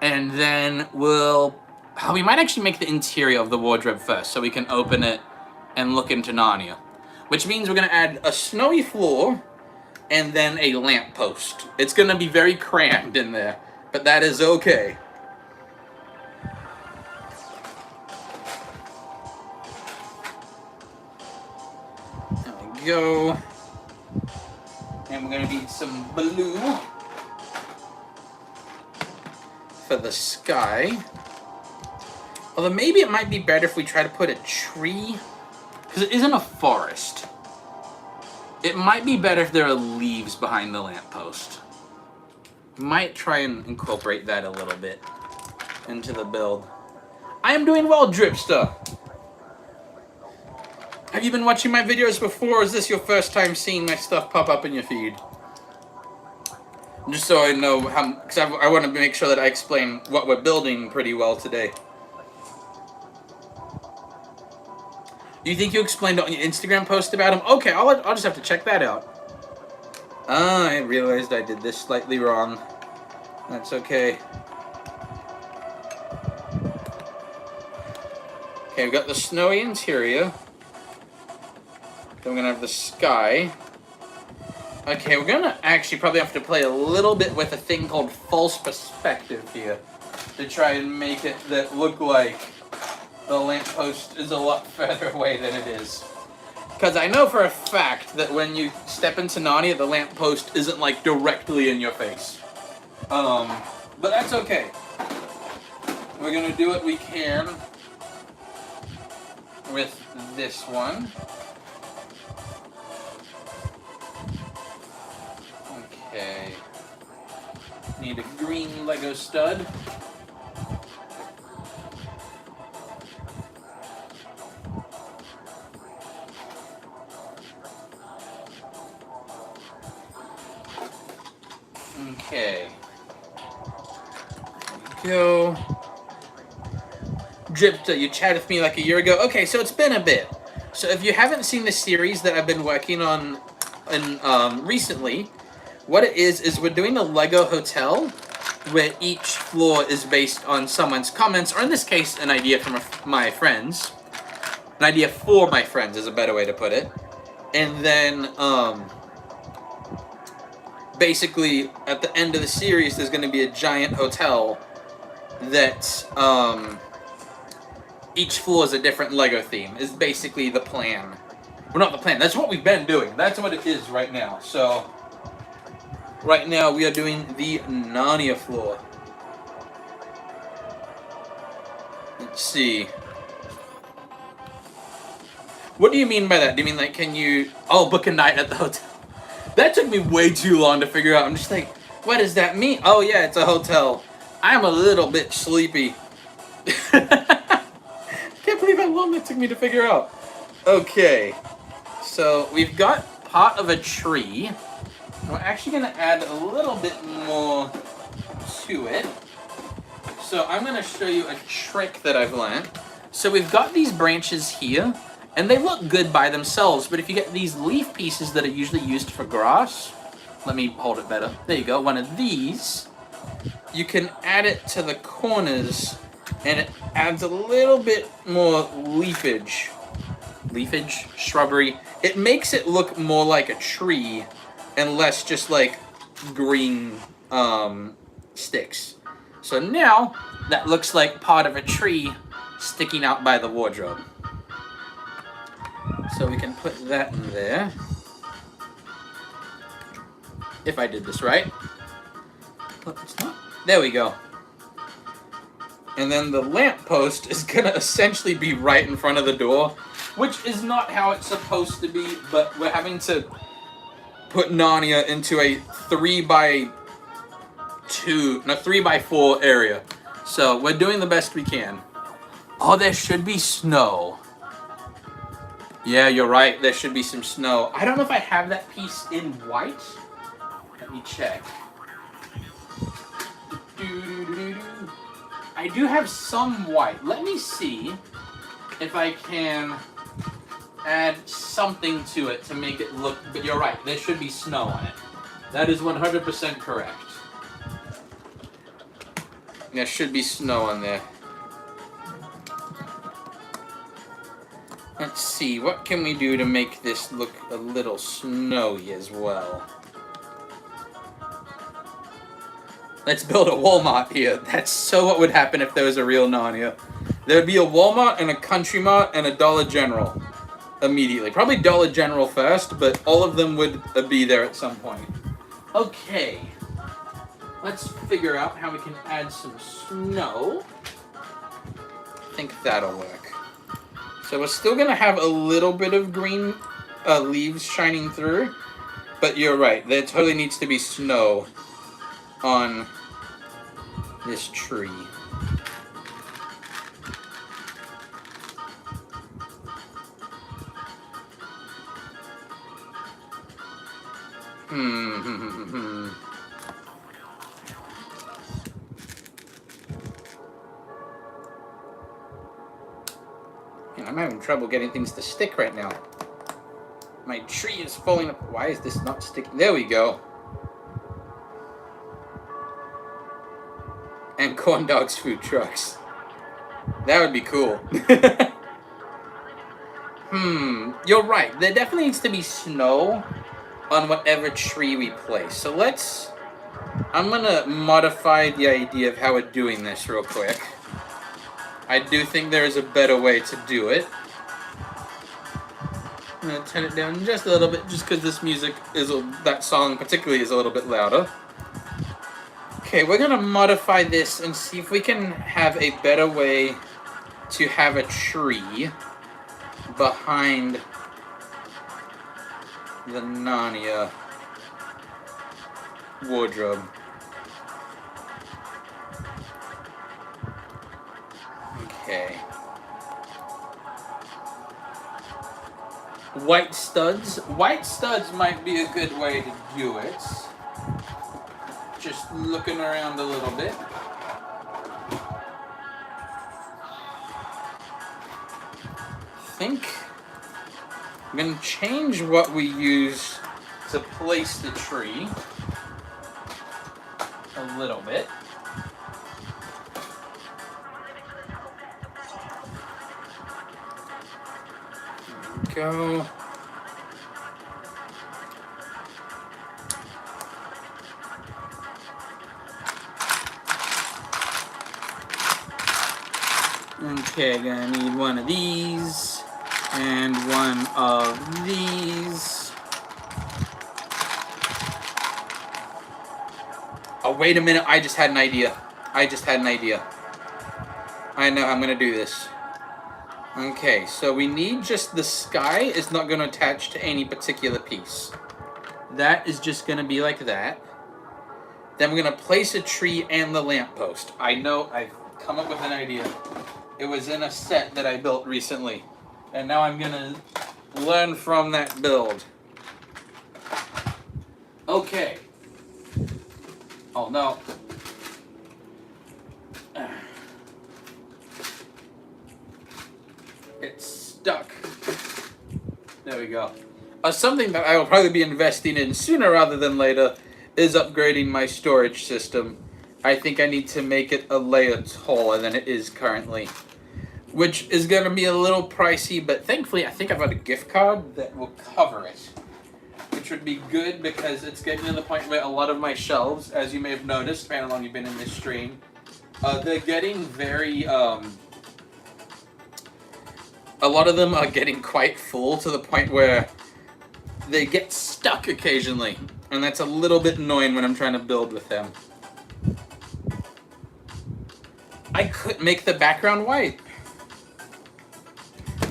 and then we might actually make the interior of the wardrobe first, so we can open it and look into Narnia. Which means we're gonna add a snowy floor and then a lamppost. It's gonna be very crammed in there, but that is okay. There we go. And we're gonna need some blue for the sky. Although maybe it might be better if we try to put a tree, because it isn't a forest. It might be better if there are leaves behind the lamppost. Might try and incorporate that a little bit into the build. I am doing well, Dripster. Have you been watching my videos before, or is this your first time seeing my stuff pop up in your feed? Just so I know how, because I want to make sure that I explain what we're building pretty well today. You think you explained on your Instagram post about him? Okay, I'll just have to check that out. Ah, I realized I did this slightly wrong. That's okay. Okay, we've got the snowy interior. Then we're gonna have the sky. Okay, we're gonna actually probably have to play a little bit with a thing called false perspective here to try and make it that look like the lamppost is a lot further away than it is. Because I know for a fact that when you step into Narnia, the lamppost isn't like directly in your face. But that's okay. We're gonna do what we can with this one. Okay. Need a green Lego stud. Okay. There we go. Dripta, you chatted with me like a year ago. Okay, so it's been a bit. So if you haven't seen the series that I've been working on recently, what it is we're doing a Lego hotel where each floor is based on someone's comments, or in this case, an idea from my friends. An idea for my friends is a better way to put it. And then, basically, at the end of the series, there's going to be a giant hotel that, each floor is a different Lego theme, is basically the plan. Well, not the plan, that's what we've been doing. That's what it is right now. So, right now we are doing the Narnia floor. Let's see. What do you mean by that? Do you mean like, can you... Oh, book a night at the hotel. That took me way too long to figure out. I'm just like, what does that mean? Oh yeah, it's a hotel. I'm a little bit sleepy. Can't believe how long that took me to figure out. Okay, so we've got part of a tree. We're actually gonna add a little bit more to it. So I'm gonna show you a trick that I've learned. So we've got these branches here, and they look good by themselves, but if you get these leaf pieces that are usually used for grass, let me hold it better. There you go, one of these. You can add it to the corners, and it adds a little bit more leafage. Leafage? Shrubbery. It makes it look more like a tree, and less just like green sticks. So now, that looks like part of a tree sticking out by the wardrobe. So we can put that in there. If I did this right. But it's not. There we go. And then the lamppost is gonna essentially be right in front of the door, which is not how it's supposed to be, but we're having to put Narnia into a 3x4 area. So we're doing the best we can. Oh, there should be snow. Yeah, you're right. There should be some snow. I don't know if I have that piece in white. Let me check. I do have some white. Let me see if I can add something to it to make it look... But you're right. There should be snow on it. That is 100% correct. There should be snow on there. Let's see, what can we do to make this look a little snowy as well? Let's build a Walmart here. That's so what would happen if there was a real Narnia. There would be a Walmart and a Country Mart and a Dollar General immediately. Probably Dollar General first, but all of them would be there at some point. Okay. Let's figure out how we can add some snow. I think that'll work. So we're still going to have a little bit of green leaves shining through. But you're right. There totally needs to be snow on this tree. I'm having trouble getting things to stick right now. My tree is falling up. Why is this not sticking? There we go. And corn dogs food trucks. That would be cool. You're right. There definitely needs to be snow on whatever tree we place. So I'm gonna modify the idea of how we're doing this real quick. I do think there is a better way to do it. I'm gonna turn it down just a little bit, just because this music that song particularly is a little bit louder. Okay, we're gonna modify this and see if we can have a better way to have a tree behind the Narnia wardrobe. Okay. White studs. White studs might be a good way to do it. Just looking around a little bit. I think I'm going to change what we use to place the tree a little bit. There we go. Okay, gonna need one of these and one of these. Oh, wait a minute, I just had an idea. I know I'm gonna do this. Okay, so we need just the sky is not going to attach to any particular piece. That is just going to be like that. Then we're going to place a tree and the lamppost. I know I've come up with an idea. It was in a set that I built recently. And now I'm going to learn from that build. Okay. Oh, no. It's stuck. There we go. Something that I will probably be investing in sooner rather than later is upgrading my storage system. I think I need to make it a layer taller than it is currently, which is going to be a little pricey, but thankfully I think I've got a gift card that will cover it, which would be good because it's getting to the point where a lot of my shelves, as you may have noticed, depending on how long you've been in this stream, they're getting very, a lot of them are getting quite full to the point where they get stuck occasionally, and that's a little bit annoying when I'm trying to build with them. I could make the background white.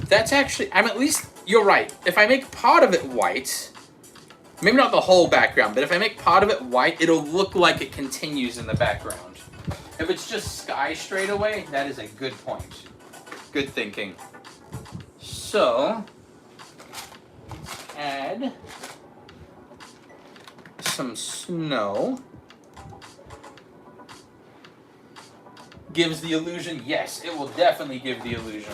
That's actually, at least, you're right. If I make part of it white, maybe not the whole background, but if I make part of it white, it'll look like it continues in the background. If it's just sky straight away, that is a good point. Good thinking. So, add some snow. Gives the illusion? Yes, it will definitely give the illusion.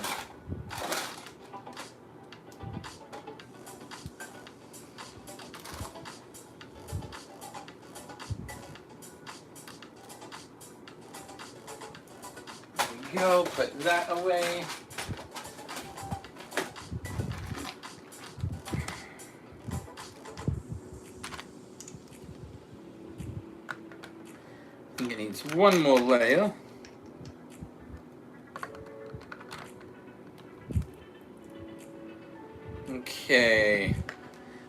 There we go, put that away. I think it needs one more layer. Okay.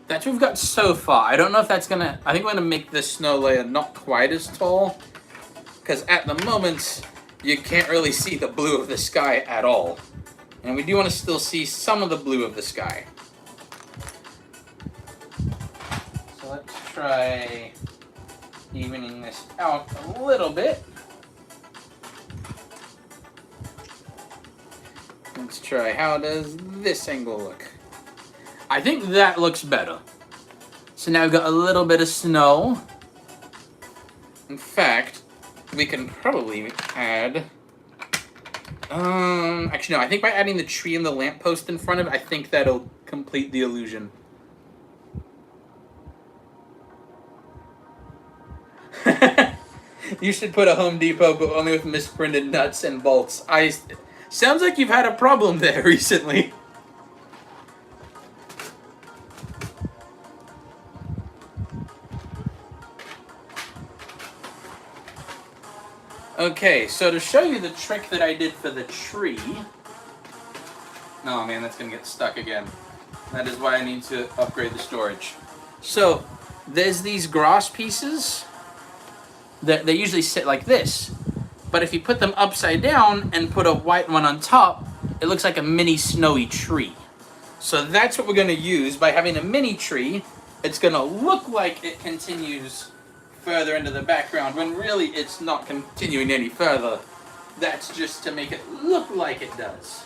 That's what we've got so far. I don't know if that's gonna... I think we're gonna make this snow layer not quite as tall, because at the moment, you can't really see the blue of the sky at all. And we do want to still see some of the blue of the sky. So let's try evening this out a little bit. Let's try, how does this angle look? I think that looks better. So now we've got a little bit of snow. In fact, we can probably add... actually no, I think by adding the tree and the lamppost in front of it, I think that'll complete the illusion. You should put a Home Depot, but only with misprinted nuts and bolts. Sounds like you've had a problem there recently. Okay, so to show you the trick that I did for the tree... Oh man, that's gonna get stuck again. That is why I need to upgrade the storage. So, there's these grass pieces that they usually sit like this. But if you put them upside down and put a white one on top, it looks like a mini snowy tree. So that's what we're gonna use. By having a mini tree, it's gonna look like it continues further into the background, when really it's not continuing any further. That's just to make it look like it does.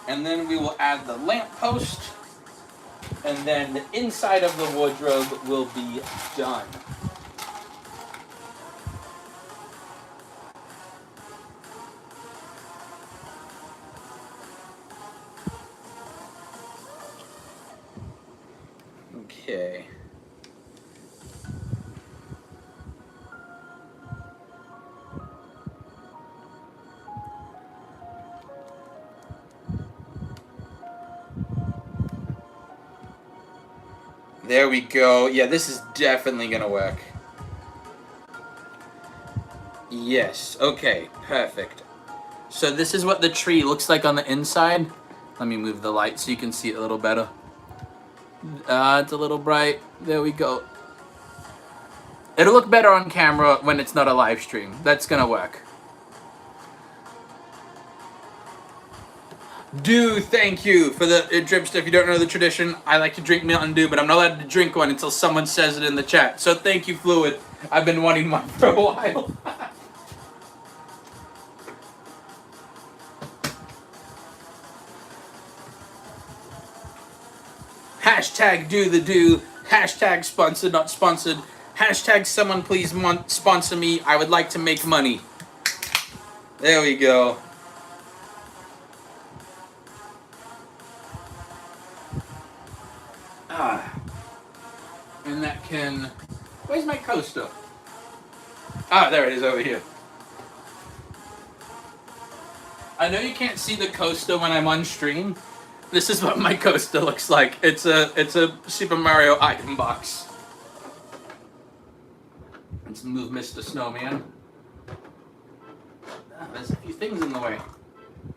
And then we will add the lamppost, and then the inside of the wardrobe will be done. Okay. There we go. Yeah, this is definitely gonna work. Yes, okay, perfect. So this is what the tree looks like on the inside. Let me move the light so you can see it a little better. It's a little bright. There we go. It'll look better on camera when it's not a live stream. That's gonna work. Thank you for the Dripster. If you don't know the tradition, I like to drink Mountain Dew, but I'm not allowed to drink one until someone says it in the chat. So thank you, Fluid. I've been wanting one for a while. Hashtag do the do. Hashtag sponsored, not sponsored. Hashtag someone please sponsor me. I would like to make money. There we go. And that can... Where's my coaster? There it is over here. I know you can't see the coaster when I'm on stream. This is what my coaster looks like. It's a Super Mario item box. Let's move Mr. Snowman. There's a few things in the way.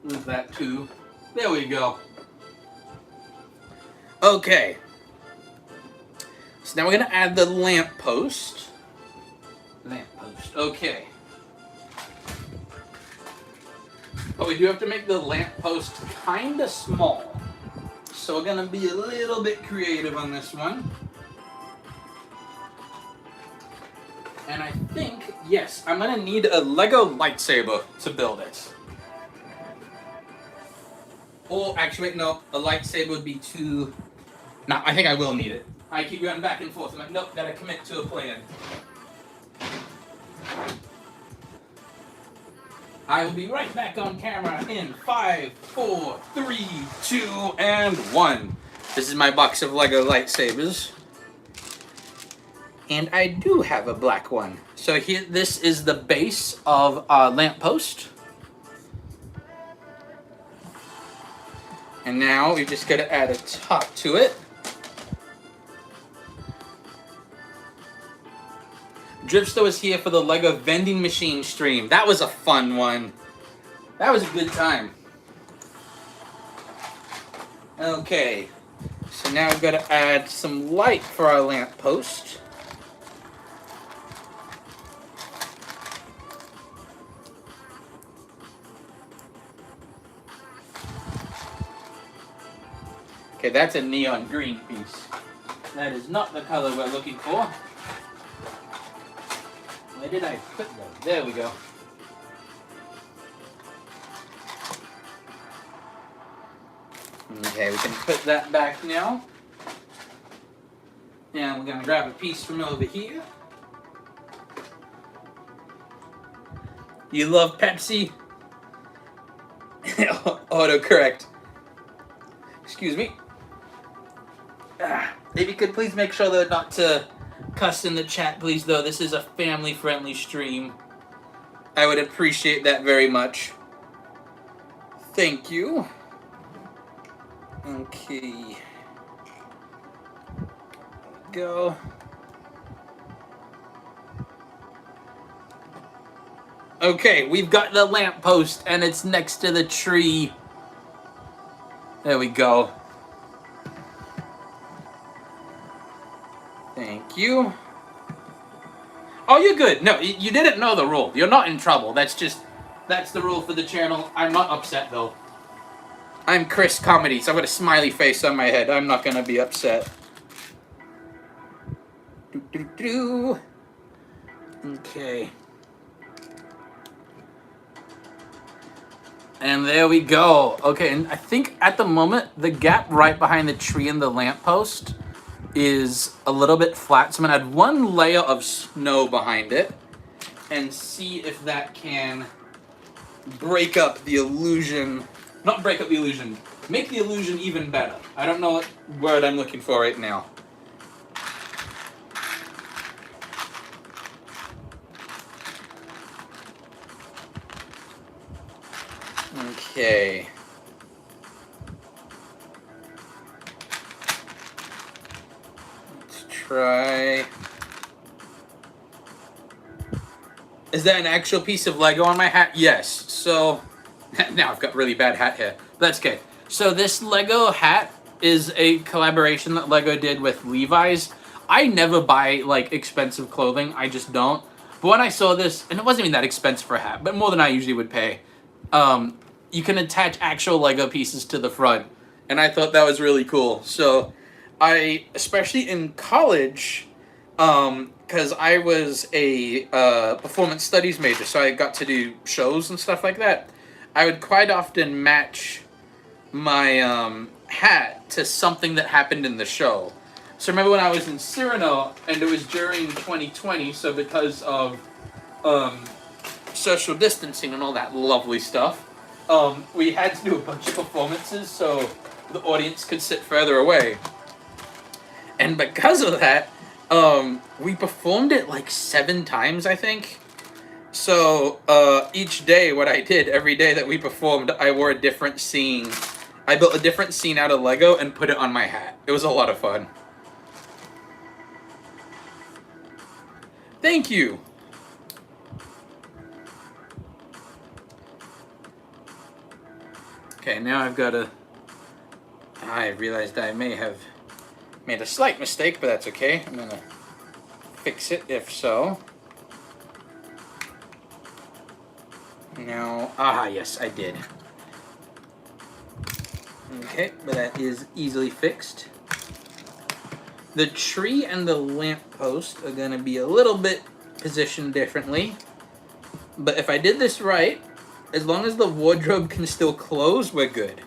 Move that too. There we go. Okay. So now we're gonna add the lamppost. Okay. But we do have to make the lamppost kinda small. So we're gonna be a little bit creative on this one. And I think, yes, I'm gonna need a Lego lightsaber to build it. Or, actually, wait, no, a lightsaber would be too... No, I think I will need it. I keep going back and forth. I'm like, nope, gotta commit to a plan. I will be right back on camera in 5, 4, 3, 2, and 1. This is my box of Lego lightsabers. And I do have a black one. So here, this is the base of our lamppost. And now we just got to add a top to it. Dripster was here for the Lego vending machine stream. That was a fun one. That was a good time. Okay. So now we've got to add some light for our lamppost. Okay, that's a neon green piece. That is not the color we're looking for. Where did I put them? There we go. Okay, we can put that back now. And we're going to grab a piece from over here. You love Pepsi? Autocorrect. Excuse me. If you could please make sure that not to cuss in the chat, please, though. This is a family-friendly stream. I would appreciate that very much. Thank you. Okay. Go. Okay, we've got the lamppost, and it's next to the tree. There we go. Thank you. Oh, you're good. No, you didn't know the rule. You're not in trouble. That's the rule for the channel. I'm not upset, though. I'm Chris Comedy, so I've got a smiley face on my head. I'm not going to be upset. Okay. And there we go. Okay, and I think at the moment, the gap right behind the tree and the lamppost is a little bit flat. So I'm going to add one layer of snow behind it and see if that can break up the illusion. Not break up the illusion. Make the illusion even better. I don't know what word I'm looking for right now. Okay. Let's try. Is that an actual piece of Lego on my hat? Yes. So, now I've got really bad hat hair. But that's okay. So this Lego hat is a collaboration that Lego did with Levi's. I never buy like expensive clothing. I just don't. But when I saw this, and it wasn't even that expensive for a hat, but more than I usually would pay. You can attach actual Lego pieces to the front, and I thought that was really cool. So, I especially in college, because I was a performance studies major, so I got to do shows and stuff like that. I would quite often match my hat to something that happened in the show. So remember when I was in Cyrano, and it was during 2020, so because of social distancing and all that lovely stuff, we had to do a bunch of performances so the audience could sit further away. And because of that, we performed it like 7 times, I think. So each day, what I did, every day that we performed, I wore a different scene. I built a different scene out of Lego and put it on my hat. It was a lot of fun. Thank you. Okay, now I've got to... I realized I may have made a slight mistake, but that's okay. I'm going to fix it if so. Now, yes, I did. Okay, but that is easily fixed. The tree and the lamppost are going to be a little bit positioned differently. But if I did this right, as long as the wardrobe can still close, we're good.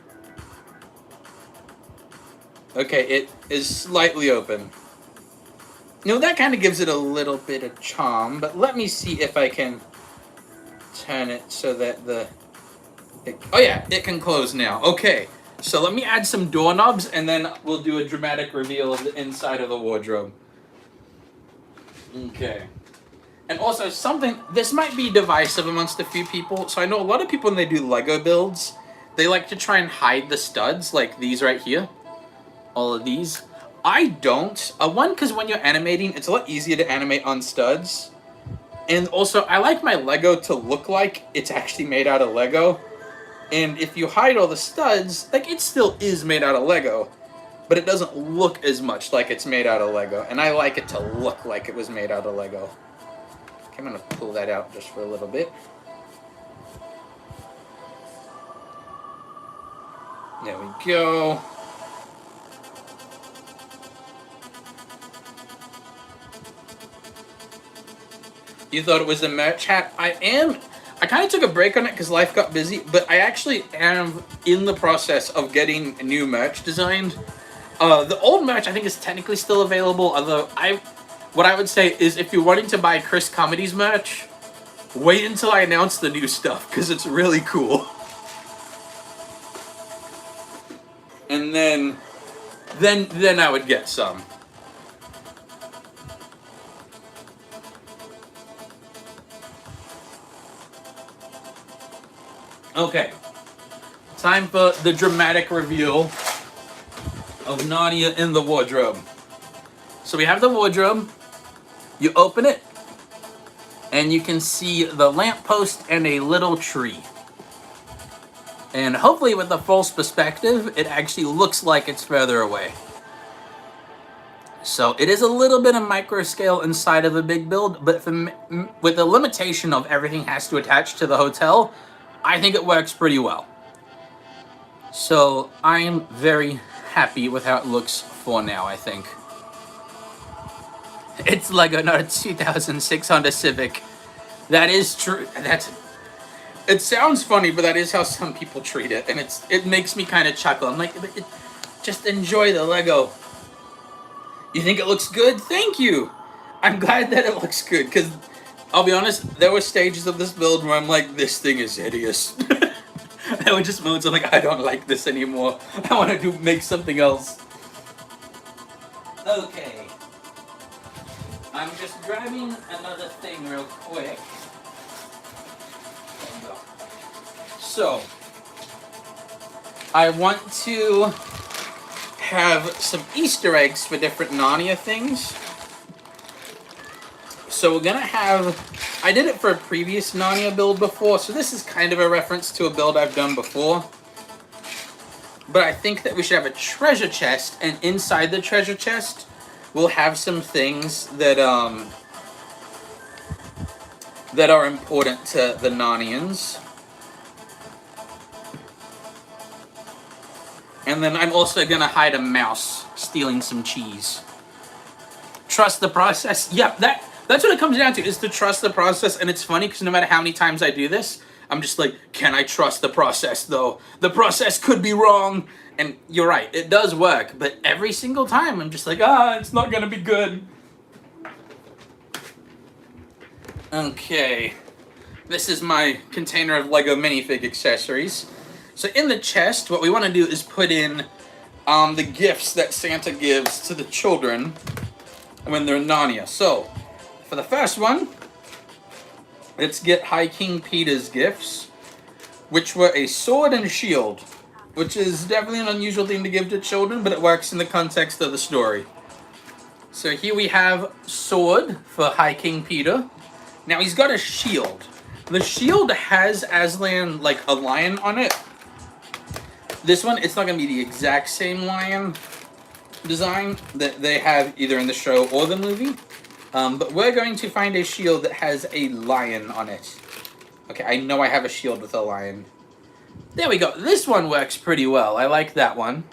Okay, it is slightly open. You know, that kind of gives it a little bit of charm, but let me see if I can turn it so that oh yeah, it can close now. Okay. So let me add some doorknobs, and then we'll do a dramatic reveal of the inside of the wardrobe. Okay. And also something, this might be divisive amongst a few people. So I know a lot of people when they do Lego builds, they like to try and hide the studs, like these right here. All of these. I don't. One, because when you're animating, it's a lot easier to animate on studs. And also, I like my Lego to look like it's actually made out of Lego. And if you hide all the studs, like, it still is made out of Lego, but it doesn't look as much like it's made out of Lego. And I like it to look like it was made out of Lego. Okay, I'm going to pull that out just for a little bit. There we go. You thought it was a merch hat? I kind of took a break on it because life got busy, but I actually am in the process of getting new merch designed. The old merch I think is technically still available, although what I would say is if you're wanting to buy Chris Comedy's merch, wait until I announce the new stuff because it's really cool. And then I would get some. Okay, time for the dramatic reveal of Narnia in the wardrobe. So we have the wardrobe, you open it, and you can see the lamppost and a little tree. And hopefully with the false perspective, it actually looks like it's further away. So it is a little bit of micro scale inside of a big build, but with the limitation of everything has to attach to the hotel, I think it works pretty well. So I'm very happy with how it looks for now, I think. It's Lego, not a 2006 Honda Civic. That is true. It sounds funny, but that is how some people treat it, and it makes me kind of chuckle. I'm like, just enjoy the Lego. You think it looks good? Thank you. I'm glad that it looks good, because I'll be honest, there were stages of this build where I'm like, this thing is hideous. There were just moments I'm like, I don't like this anymore. I want to make something else. Okay. I'm just grabbing another thing real quick. There you go. So, I want to have some Easter eggs for different Narnia things. So we're gonna have, I did it for a previous Narnia build before, so this is kind of a reference to a build I've done before. But I think that we should have a treasure chest, and inside the treasure chest, we'll have some things that are important to the Narnians. And then I'm also gonna hide a mouse stealing some cheese. Trust the process. Yep, that's what it comes down to, is to trust the process. And it's funny because no matter how many times I do this, I'm just like, can I trust the process though? The process could be wrong. And you're right, it does work. But every single time I'm just like, it's not gonna be good. Okay. This is my container of Lego minifig accessories. So in the chest, what we want to do is put in the gifts that Santa gives to the children when they're in Narnia. So, for the first one, let's get High King Peter's gifts, which were a sword and a shield, which is definitely an unusual thing to give to children, but it works in the context of the story. So here we have sword for High King Peter. Now he's got a shield. The shield has Aslan, like, a lion on it. This one, it's not going to be the exact same lion design that they have either in the show or the movie. But we're going to find a shield that has a lion on it. Okay, I know I have a shield with a lion. There we go. This one works pretty well. I like that one.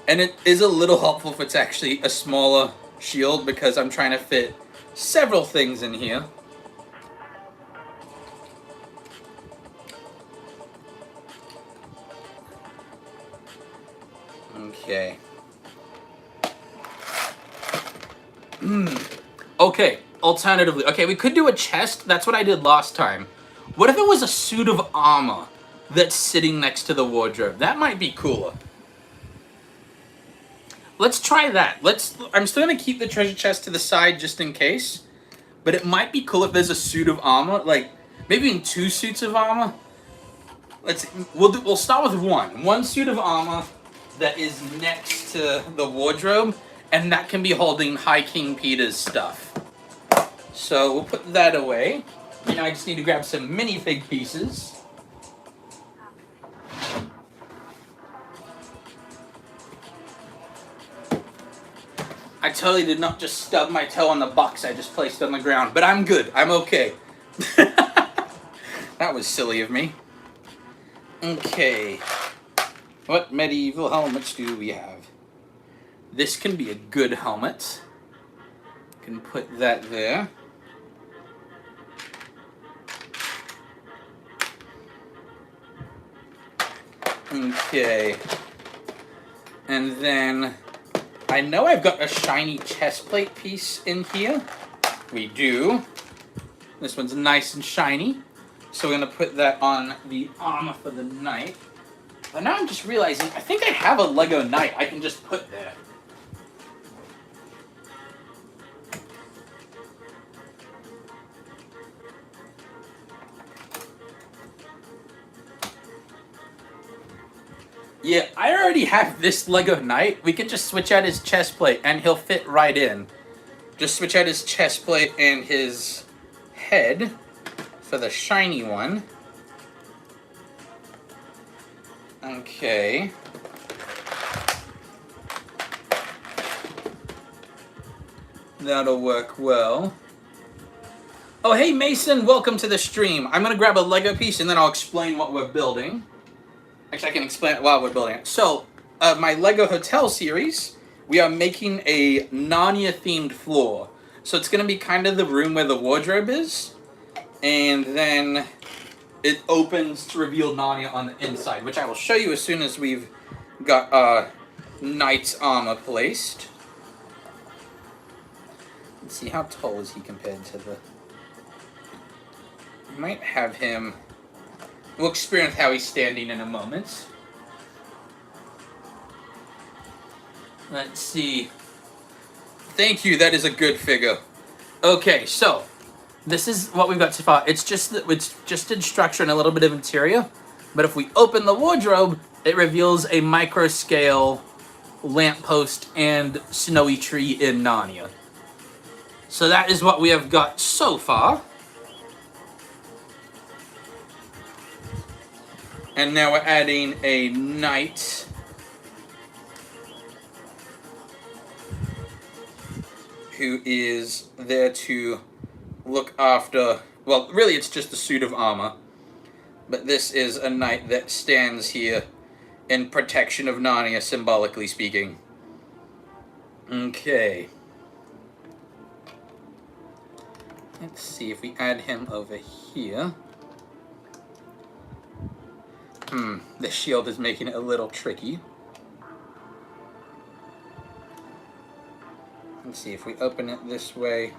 And it is a little helpful if it's actually a smaller shield because I'm trying to fit several things in here. Okay. Okay, alternatively. Okay, we could do a chest. That's what I did last time. What if it was a suit of armor that's sitting next to the wardrobe? That might be cooler. Let's try that. I'm still going to keep the treasure chest to the side just in case. But it might be cool if there's a suit of armor. Like, maybe in 2 suits of armor. We'll start with one. One suit of armor that is next to the wardrobe, and that can be holding High King Peter's stuff. So we'll put that away. And now I just need to grab some minifig pieces. I totally did not just stub my toe on the box I just placed on the ground, but I'm good. I'm okay. That was silly of me. Okay. What medieval helmets do we have? This can be a good helmet. Can put that there. Okay. And then I know I've got a shiny chest plate piece in here. We do. This one's nice and shiny. So we're going to put that on the armor for the knight. But now I'm just realizing, I think I have a Lego knight I can just put there. Yeah, I already have this Lego knight. We can just switch out his chest plate and he'll fit right in. Just switch out his chest plate and his head for the shiny one. Okay. That'll work well. Oh, hey Mason, welcome to the stream. I'm gonna grab a Lego piece and then I'll explain what we're building. Actually, I can explain it while we're building it. So, my Lego Hotel series, we are making a Narnia-themed floor. So it's gonna be kind of the room where the wardrobe is. And then it opens to reveal Narnia on the inside, which I will show you as soon as we've got knight's armor placed. Let's see, how tall is he compared to the... I might have him... We'll experience how he's standing in a moment. Let's see. Thank you, that is a good figure. Okay, so this is what we've got so far. It's just in structure and a little bit of interior. But if we open the wardrobe, it reveals a micro-scale lamppost and snowy tree in Narnia. So that is what we have got so far. And now we're adding a knight. who is there to look after... Well, really it's just a suit of armor. But this is a knight that stands here in protection of Narnia, symbolically speaking. Okay. Let's see if we add him over here. The shield is making it a little tricky. Let's see if we open it this way.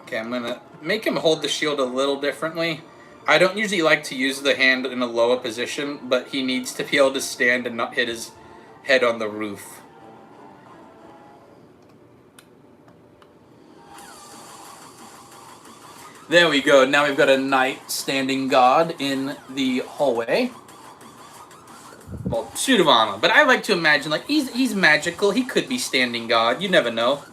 Okay, I'm gonna make him hold the shield a little differently. I don't usually like to use the hand in a lower position, but he needs to be able to stand and not hit his head on the roof. There we go. Now we've got a knight standing guard in the hallway. Well, suit of armor. But I like to imagine, like, he's magical. He could be standing guard. You never know.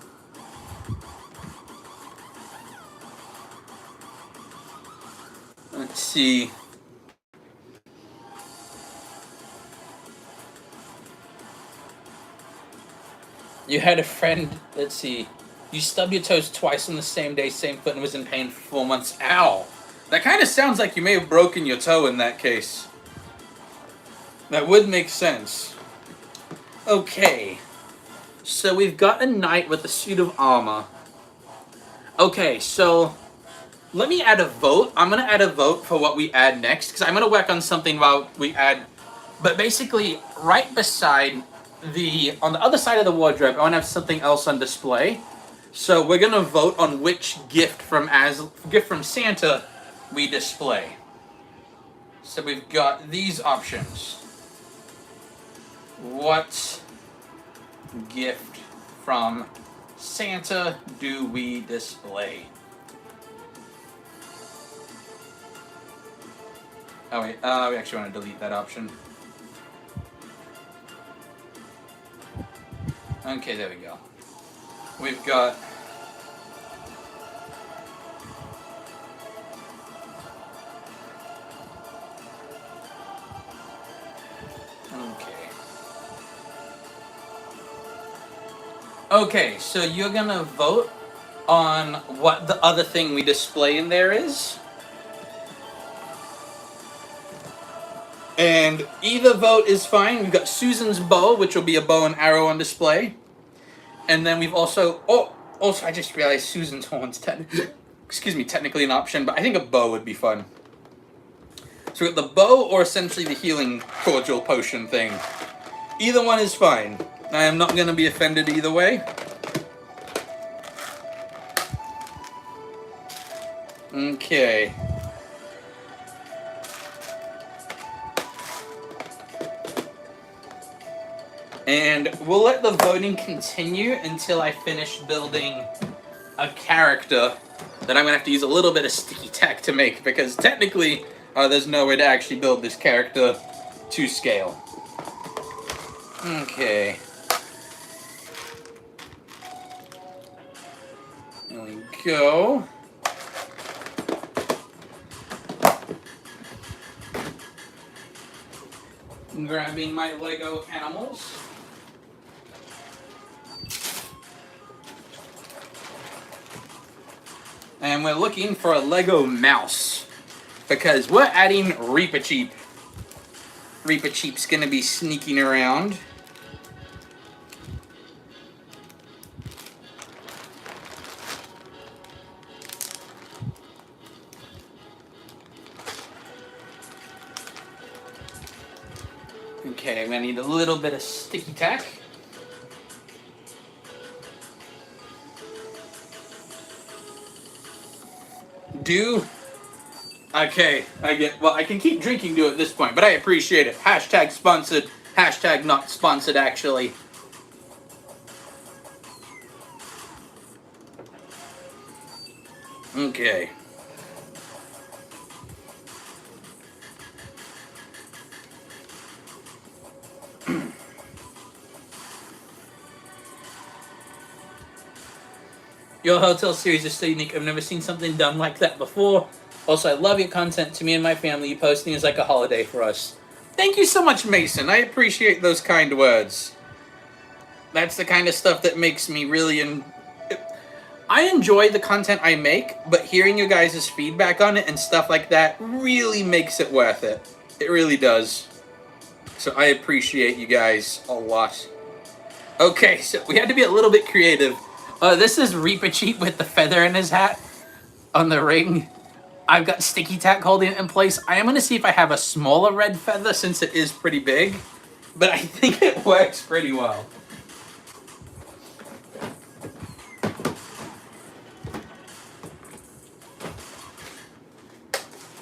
Let's see. You had a friend, let's see. You stubbed your toes twice on the same day, same foot, and was in pain for 4 months. Ow! That kind of sounds like you may have broken your toe in that case. That would make sense. Okay. So we've got a knight with a suit of armor. Okay, so let me add a vote. I'm going to add a vote for what we add next, because I'm going to work on something while we add... But basically, right beside on the other side of the wardrobe, I want to have something else on display. So we're going to vote on which gift from Santa we display. So we've got these options. What gift from Santa do we display? Oh wait, we actually want to delete that option. Okay, there we go. We've got... Okay, so you're gonna vote on what the other thing we display in there is. And either vote is fine. We've got Susan's bow, which will be a bow and arrow on display. And then we've also... Oh, also I just realized Susan's horn's technically an option, but I think a bow would be fun. So we've got the bow or essentially the healing cordial potion thing. Either one is fine. I am not going to be offended either way. Okay. And we'll let the voting continue until I finish building a character that I'm going to have to use a little bit of sticky tack to make, because technically there's no way to actually build this character to scale. Okay. There we go. Grabbing my Lego animals. And we're looking for a Lego mouse, because we're adding Reapacheep. Reapacheep's gonna be sneaking around. Okay, I'm gonna need a little bit of sticky tack. Okay, I can keep drinking to at this point, but I appreciate it. Hashtag sponsored, hashtag not sponsored, actually. Okay. Your hotel series is so unique. I've never seen something done like that before. Also, I love your content. To me and my family, you posting is like a holiday for us. Thank you so much, Mason. I appreciate those kind words. that's the kind of stuff that makes me really... I enjoy the content I make, but hearing you guys' feedback on it and stuff like that really makes it worth it. It really does. So I appreciate you guys a lot. Okay, so we had to be a little bit creative. This is Reaper Cheap with the feather in his hat on the ring. I've got sticky tack holding it in place. I am going to see if I have a smaller red feather since it is pretty big, but I think it works pretty well.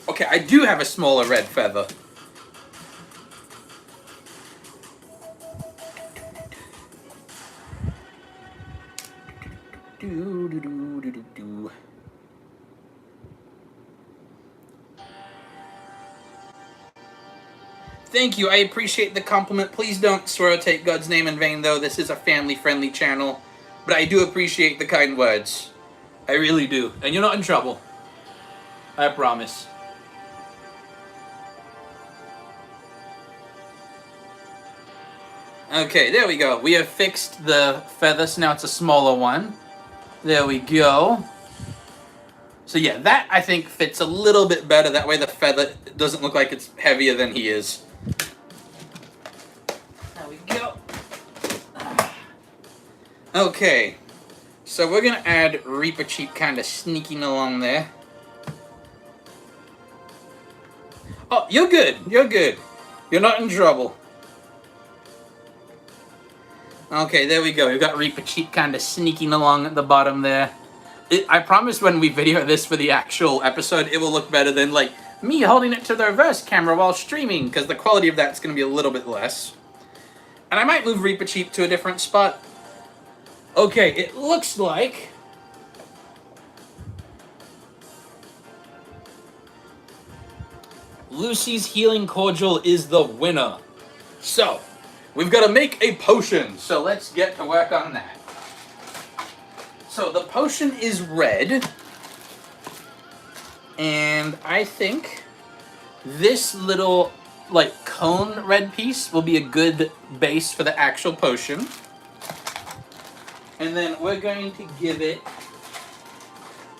Okay, I do have a smaller red feather. Thank you, I appreciate the compliment. Please don't swear or take God's name in vain, though. This is a family-friendly channel. But I do appreciate the kind words. I really do. And you're not in trouble. I promise. Okay, there we go. We have fixed the feather, so now it's a smaller one. There we go. So yeah, that I think fits a little bit better. That way the feather doesn't look like it's heavier than he is. There we go. Okay, so we're gonna add Reaper Cheap kind of sneaking along there. Oh, you're good. You're good. You're not in trouble. Okay, there we go. We've got Reaper Cheap kind of sneaking along at the bottom there. I promise when we video this for the actual episode, it will look better than, like, me holding it to the reverse camera while streaming, because the quality of that's going to be a little bit less. And I might move Reaper Cheap to a different spot. Okay, it looks like... Lucy's Healing Cordial is the winner. So, we've got to make a potion, so let's get to work on that. So the potion is red, and I think this little, like, cone red piece will be a good base for the actual potion. And then we're going to give it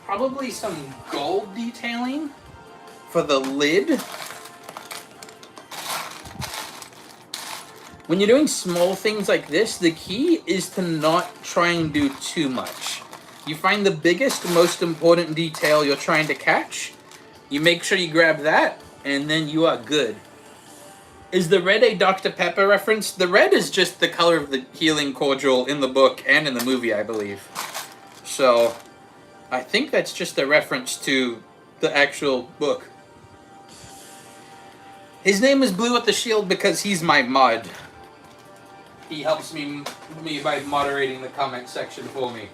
probably some gold detailing for the lid. When you're doing small things like this, the key is to not try and do too much. You find the biggest, most important detail you're trying to catch, you make sure you grab that, and then you are good. Is the red a Dr. Pepper reference? The red is just the color of the healing cordial in the book and in the movie, I believe. So, I think that's just a reference to the actual book. His name is Blue with the Shield because he's my mod. He helps me by moderating the comment section for me.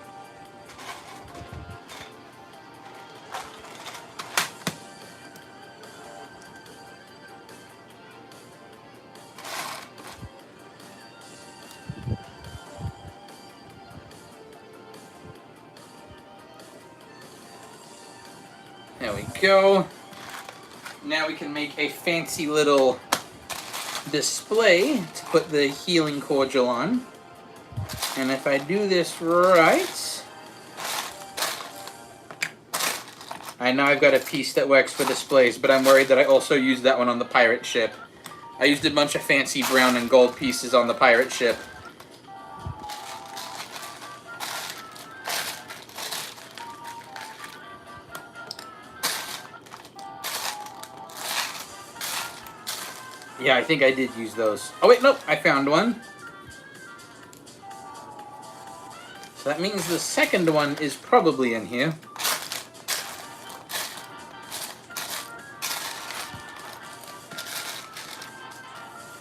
There we go. Now we can make a fancy little display to put the healing cordial on. And if I do this right, I know I've got a piece that works for displays, but I'm worried that I also used that one on the pirate ship. I used a bunch of fancy brown and gold pieces on the pirate ship. Yeah, I think I did use those. Oh wait, nope, I found one. So that means the second one is probably in here.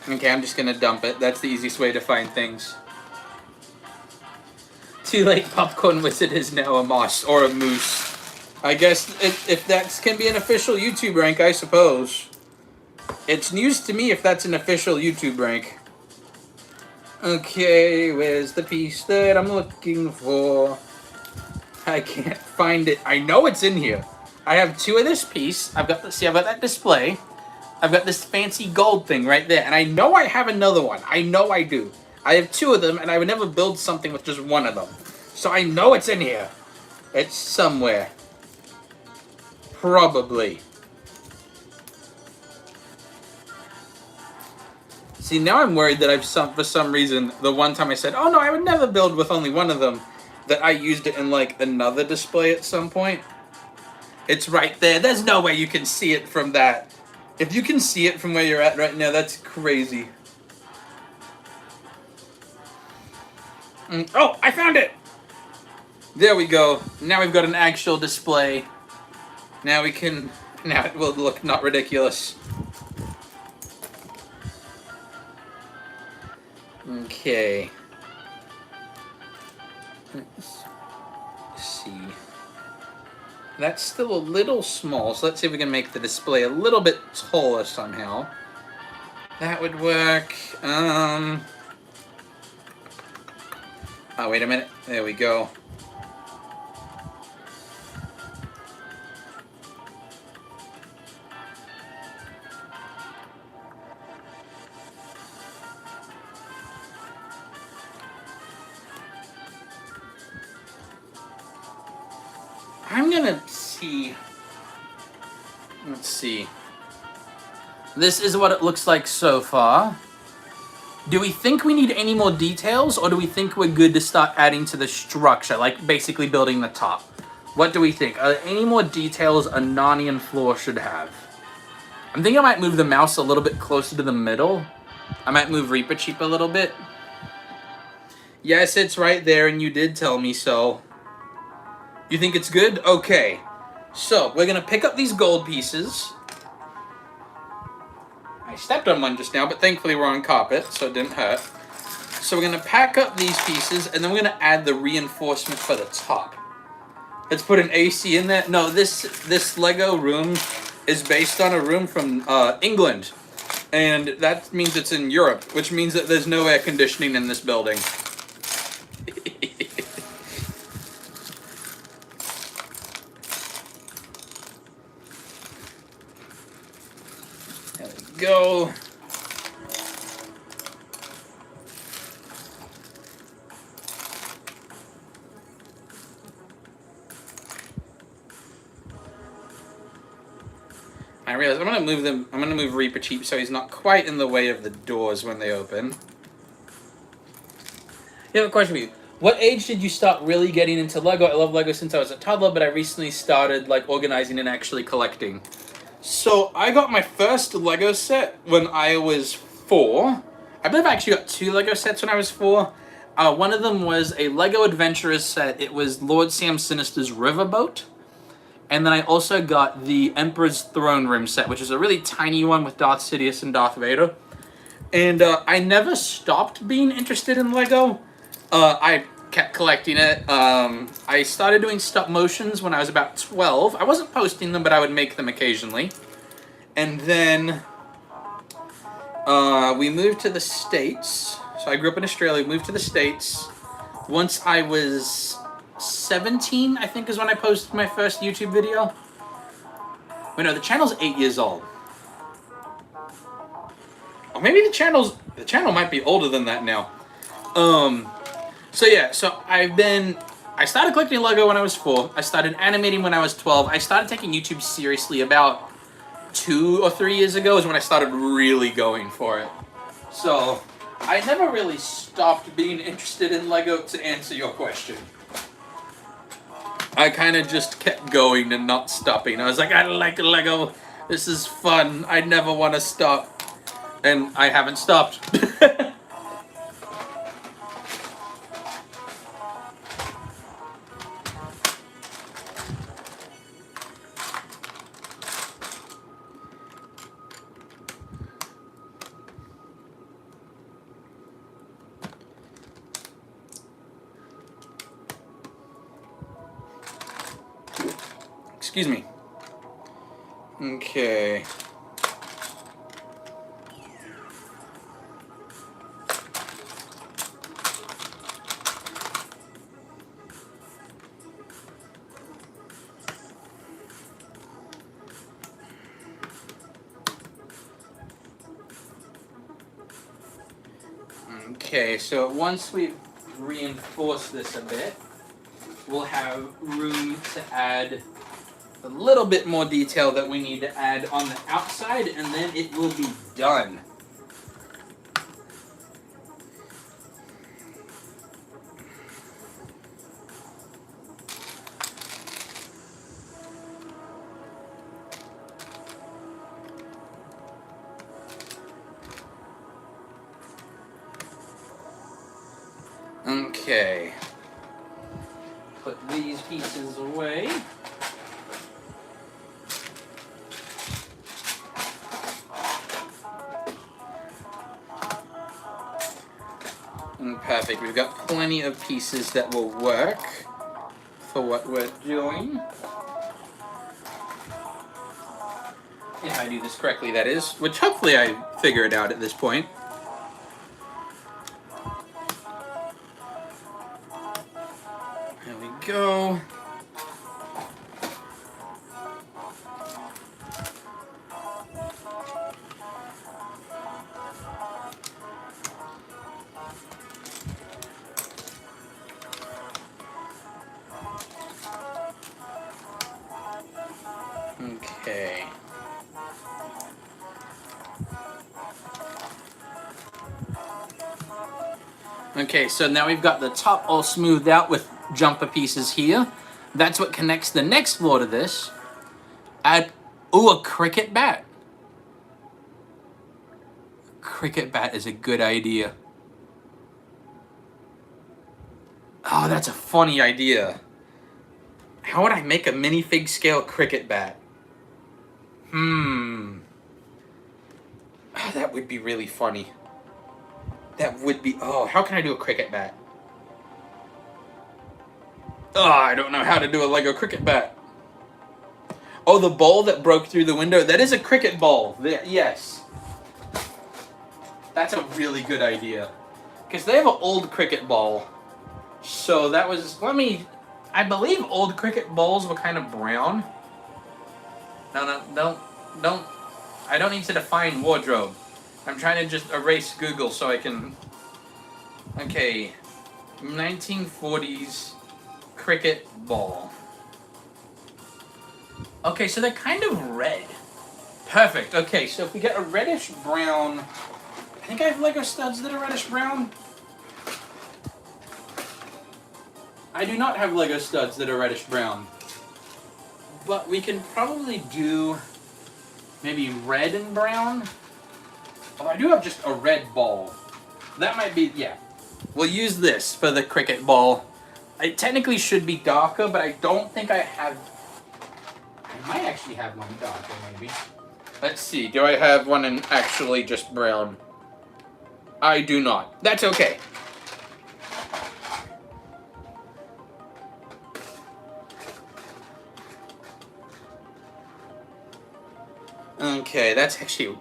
Okay, I'm just gonna dump it. That's the easiest way to find things. Too late, Popcorn Wizard is now a moss or a moose. I guess if that can be an official YouTube rank, I suppose. It's news to me if that's an official YouTube rank. Okay, where's the piece that I'm looking for? I can't find it. I know it's in here. I have two of this piece. I've got that display. I've got this fancy gold thing right there. And I know I have another one. I know I do. I have 2 of them, and I would never build something with just 1 of them. So I know it's in here. It's somewhere. Probably. See, now I'm worried that for some reason, the one time I said, oh no, I would never build with only 1 of them, that I used it in, like, another display at some point. It's right there. There's no way you can see it from that. If you can see it from where you're at right now, that's crazy. Oh, I found it! There we go. Now we've got an actual display. Now it will look not ridiculous. Okay. Let's see. That's still a little small, so let's see if we can make the display a little bit taller somehow. That would work. Oh, wait a minute. There we go. I'm gonna see. Let's see. This is what it looks like so far. Do we think we need any more details, or do we think we're good to start adding to the structure, like basically building the top? What do we think? Are there any more details a Narnian floor should have? I'm thinking I might move the mouse a little bit closer to the middle. I might move Reaper Cheap a little bit. Yes, it's right there, and you did tell me so. You think it's good? Okay. So, we're going to pick up these gold pieces. I stepped on one just now, but thankfully we're on carpet, so it didn't hurt. So we're going to pack up these pieces, and then we're going to add the reinforcement for the top. Let's put an AC in there. No, this Lego room is based on a room from England. And that means it's in Europe, which means that there's no air conditioning in this building. There we go. I realize I'm gonna move Reaper Cheap so he's not quite in the way of the doors when they open. You have a question for you. What age did you start really getting into Lego? I love Lego since I was a toddler, but I recently started like organizing and actually collecting. So I got my first Lego set when I was 4. I believe I actually got 2 Lego sets when I was 4. One of them was a Lego Adventurers set. It was Lord Sam Sinister's Riverboat. And then I also got the Emperor's Throne Room set, which is a really tiny one with Darth Sidious and Darth Vader. And I never stopped being interested in Lego. I kept collecting it. I started doing stop motions when I was about 12. I wasn't posting them, but I would make them occasionally. And then we moved to the States. So I grew up in Australia, moved to the States. Once I was 17, I think, is when I posted my first YouTube video. Wait, no, the channel's 8 years old. Or maybe the channel might be older than that now. So yeah, so I started collecting Lego when I was 4. I started animating when I was 12. I started taking YouTube seriously about 2 or 3 years ago is when I started really going for it. So I never really stopped being interested in Lego, to answer your question. I kind of just kept going and not stopping. I was like, I like Lego. This is fun. I never want to stop. And I haven't stopped. Excuse me. Okay. Okay, so once we've reinforced this a bit, we'll have room to add a little bit more detail that we need to add on the outside, and then it will be done. Okay. Put these pieces away. Perfect. We've got plenty of pieces that will work for what we're doing. If I do this correctly, that is. Which hopefully I figure it out at this point. There we go. Okay. Okay, so now we've got the top all smoothed out with jumper pieces here. That's what connects the next floor to this. Add, ooh, a cricket bat. Cricket bat is a good idea. Oh, that's a funny idea. How would I make a minifig scale cricket bat? Oh, that would be really funny. That would be... Oh, how can I do a cricket bat? Oh, I don't know how to do a Lego cricket bat. Oh, the ball that broke through the window. That is a cricket ball. Yes. That's a really good idea. Because they have an old cricket ball. So that was... Let me... I believe old cricket balls were kind of brown. No, don't... I don't need to define wardrobe. I'm trying to just erase Google so I can... Okay. 1940s cricket ball. Okay, so they're kind of red. Perfect. Okay, so if we get a reddish brown... I think I have Lego studs that are reddish brown. I do not have Lego studs that are reddish brown. But we can probably do maybe red and brown. Oh, I do have just a red ball. That might be, yeah. We'll use this for the cricket ball. It technically should be darker, but I don't think I have... I might actually have one darker, maybe. Let's see, do I have one in actually just brown? I do not. That's okay. Okay, that's actually...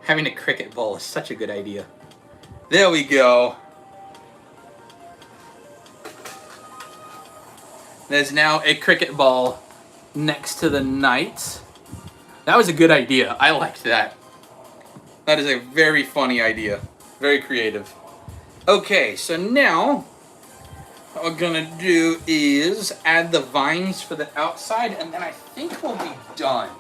Having a cricket ball is such a good idea. There we go. There's now a cricket ball next to the knight. That was a good idea. I liked that. That is a very funny idea. Very creative. Okay, so now what we're gonna do is add the vines for the outside, and then I think we'll be done.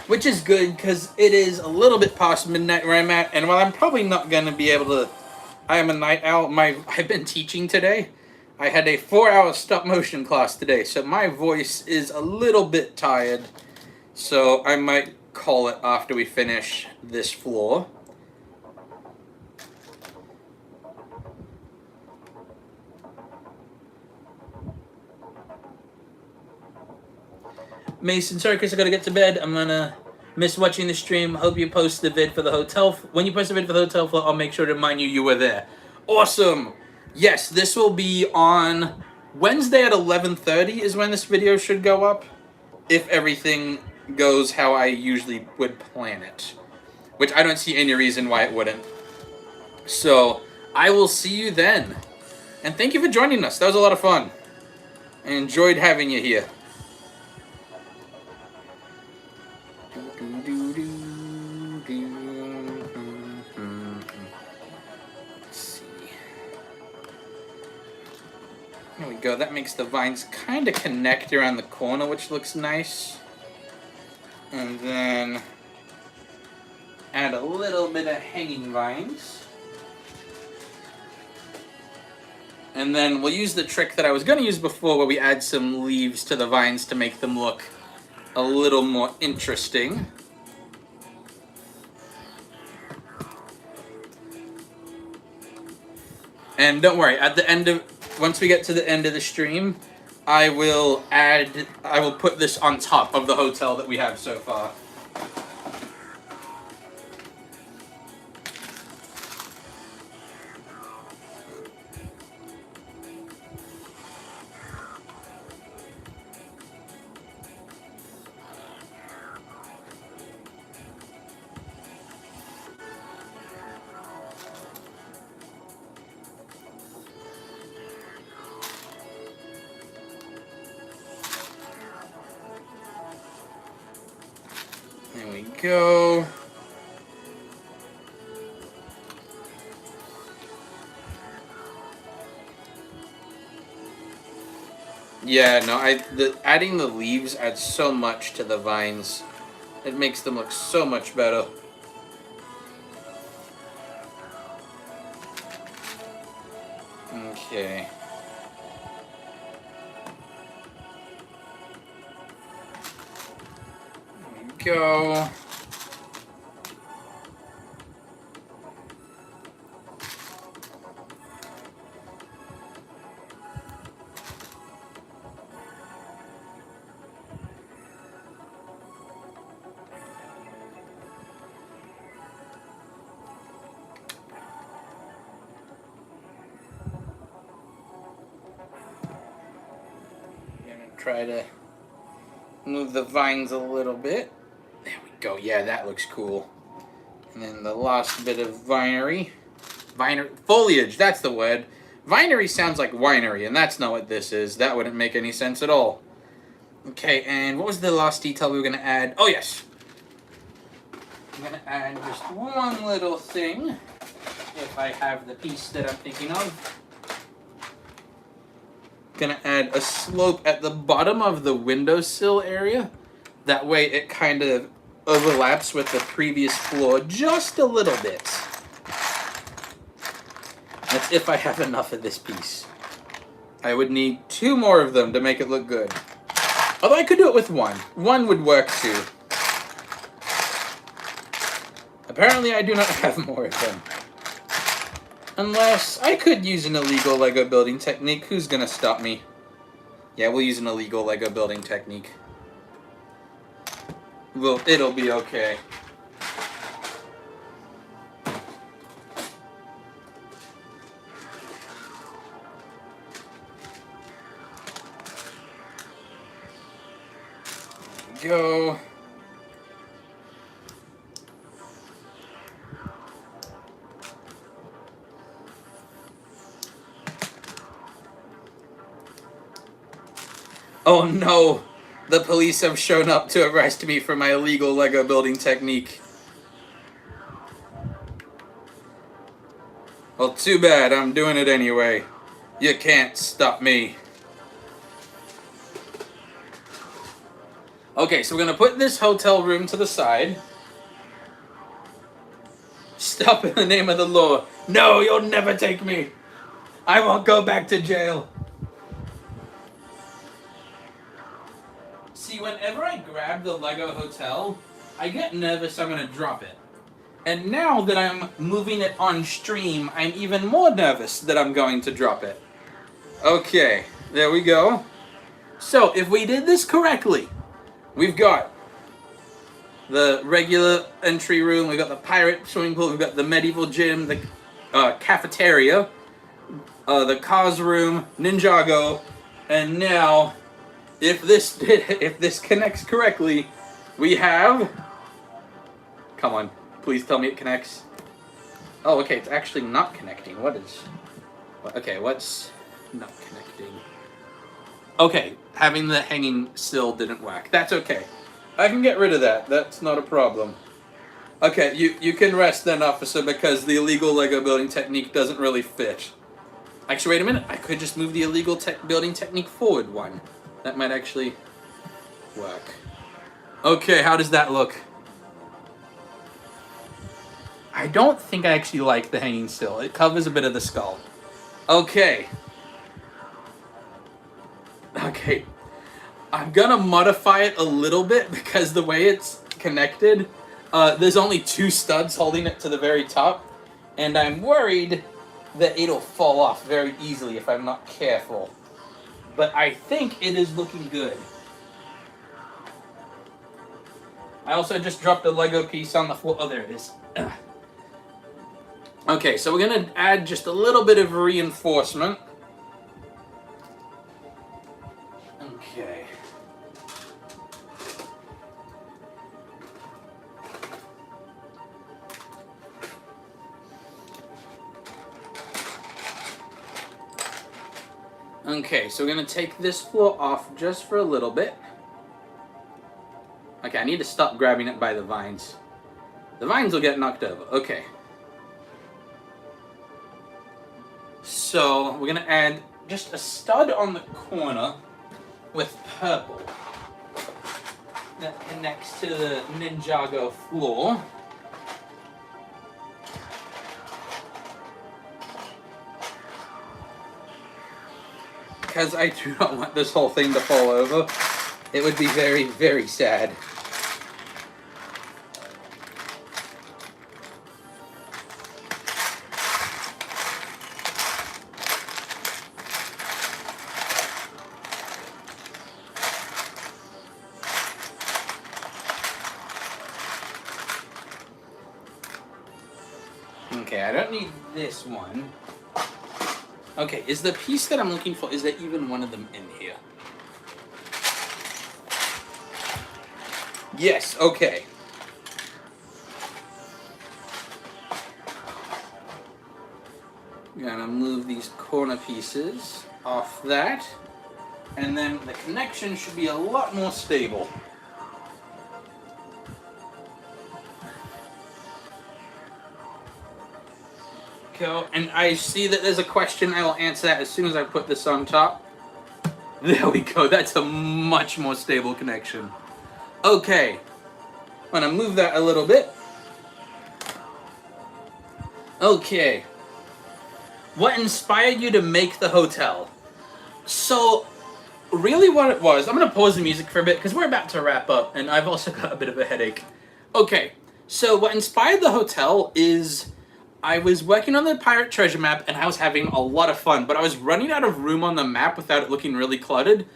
Which is good, because it is a little bit past midnight where I'm at, and while I'm probably not going to be able to... I am a night owl. I've been teaching today. I had a 4-hour stop-motion class today, so my voice is a little bit tired. So I might call it after we finish this floor. Mason, sorry Chris, I gotta get to bed. I'm gonna miss watching the stream. Hope you post the vid for the hotel. When you post the vid for the hotel floor, I'll make sure to remind you were there. Awesome! Yes, this will be on Wednesday at 11:30 is when this video should go up. If everything goes how I usually would plan it. Which I don't see any reason why it wouldn't. So, I will see you then. And thank you for joining us. That was a lot of fun. I enjoyed having you here. makes the vines kind of connect around the corner, which looks nice. And then add a little bit of hanging vines. And then we'll use the trick that I was going to use before, where we add some leaves to the vines to make them look a little more interesting. And don't worry, at the end of, once we get to the end of the stream, I will put this on top of the hotel that we have so far. There we go. Yeah, no, adding the leaves adds so much to the vines. It makes them look so much better. Okay. There we go. Try to move the vines a little bit. There we go. Yeah, that looks cool. And then the last bit of foliage, that's the word. Vinery sounds like winery, and that's not what this is. That wouldn't make any sense at all. Okay, and what was the last detail we were going to add? Oh, yes. I'm going to add just one little thing, if I have the piece that I'm thinking of. Gonna add a slope at the bottom of the windowsill area. That way it kind of overlaps with the previous floor just a little bit. That's if I have enough of this piece. I would need 2 more of them to make it look good. Although I could do it with 1. 1 would work too. Apparently I do not have more of them. Unless, I could use an illegal Lego building technique. Who's gonna stop me? Yeah, we'll use an illegal Lego building technique. Well, it'll be okay. There we go. Oh no! The police have shown up to arrest me for my illegal Lego building technique. Well, too bad. I'm doing it anyway. You can't stop me. Okay, so we're gonna put this hotel room to the side. Stop in the name of the law. No, you'll never take me. I won't go back to jail. See, whenever I grab the Lego hotel, I get nervous I'm gonna drop it. And now that I'm moving it on stream, I'm even more nervous that I'm going to drop it. Okay, there we go. So, if we did this correctly, we've got the regular entry room, we've got the pirate swimming pool, we've got the medieval gym, the cafeteria, the cars room, Ninjago, and now, if this connects correctly, we have... Come on, please tell me it connects. Oh, okay, it's actually not connecting. What is... Okay, what's not connecting? Okay, having the hanging sill didn't work. That's okay. I can get rid of that. That's not a problem. Okay, you can rest then, officer, because the illegal Lego building technique doesn't really fit. Actually, wait a minute. I could just move the illegal building technique forward one. That might actually work. Okay, how does that look? I don't think I actually like the hanging still. It covers a bit of the skull. Okay. Okay. I'm gonna modify it a little bit because the way it's connected, there's only 2 studs holding it to the very top, and I'm worried that it'll fall off very easily if I'm not careful. But I think it is looking good. I also just dropped a Lego piece on the floor. Oh, there it is. Okay, so we're gonna add just a little bit of reinforcement. Okay. Okay, so we're gonna take this floor off just for a little bit. Okay, I need to stop grabbing it by the vines. The vines will get knocked over. Okay. So we're gonna add just a stud on the corner with purple that connects to the Ninjago floor. Because I do not want this whole thing to fall over. It would be very, very sad. Okay, I don't need this one. Okay, is the piece that I'm looking for, is there even one of them in here? Yes, okay. I'm gonna move these corner pieces off that, and then the connection should be a lot more stable. Go, and I see that there's a question. I will answer that as soon as I put this on top. There we go. That's a much more stable connection. Okay. I'm gonna move that a little bit. Okay. What inspired you to make the hotel? So, really what it was, I'm gonna pause the music for a bit because we're about to wrap up and I've also got a bit of a headache. Okay. So what inspired the hotel is I was working on the pirate treasure map and I was having a lot of fun, but I was running out of room on the map without it looking really cluttered.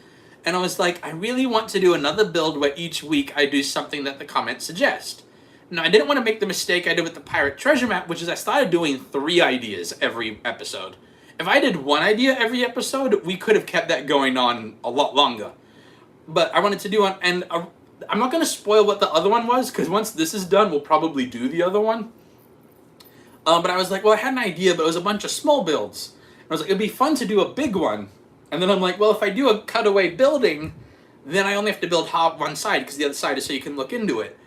And I was like, I really want to do another build where each week I do something that the comments suggest. Now, I didn't want to make the mistake I did with the pirate treasure map, which is I started doing 3 ideas every episode. If I did 1 idea every episode, we could have kept that going on a lot longer. But I wanted to do one, and I'm not going to spoil what the other one was, because once this is done, we'll probably do the other one. But I was like, well, I had an idea, but it was a bunch of small builds. And I was like, it'd be fun to do a big one. And then I'm like, well, if I do a cutaway building, then I only have to build half one side, because the other side is so you can look into it.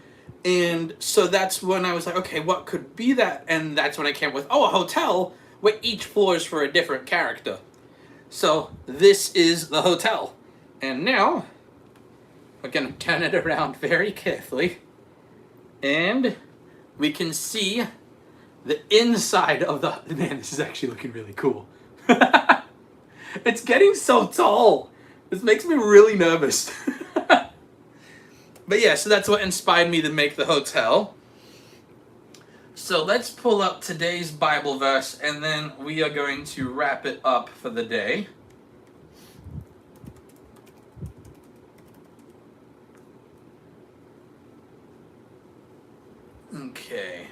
And so that's when I was like, okay, what could be that? And that's when I came up with, a hotel where each floor is for a different character. So this is the hotel. And now, we're going to turn it around very carefully. And we can see the inside of the... Man, this is actually looking really cool. It's getting so tall. This makes me really nervous. But yeah, so that's what inspired me to make the hotel. So let's pull up today's Bible verse, and then we are going to wrap it up for the day. Okay.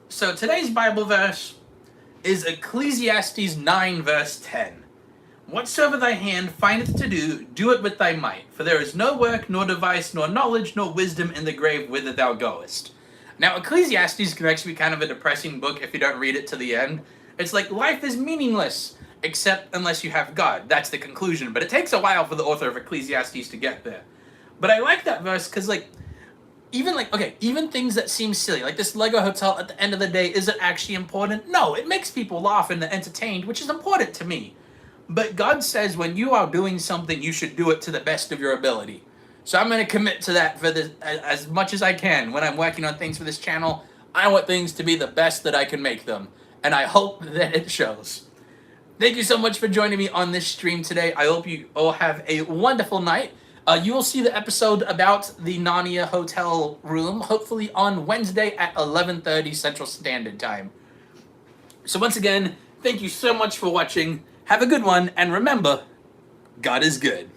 So today's Bible verse is Ecclesiastes 9, verse 10. Whatsoever thy hand findeth to do, do it with thy might. For there is no work, nor device, nor knowledge, nor wisdom in the grave whither thou goest. Now, Ecclesiastes can actually be kind of a depressing book if you don't read it to the end. It's like, life is meaningless, except unless you have God. That's the conclusion. But it takes a while for the author of Ecclesiastes to get there. But I like that verse because, like, even like, okay, even things that seem silly, like this Lego hotel at the end of the day, is it actually important? No, it makes people laugh and entertained, which is important to me. But God says when you are doing something, you should do it to the best of your ability. So I'm going to commit to that for this as much as I can when I'm working on things for this channel. I want things to be the best that I can make them, and I hope that it shows. Thank you so much for joining me on this stream today. I hope you all have a wonderful night. You will see the episode about the Narnia hotel room, hopefully on Wednesday at 11:30 Central Standard Time. So once again, thank you so much for watching. Have a good one, and remember, God is good.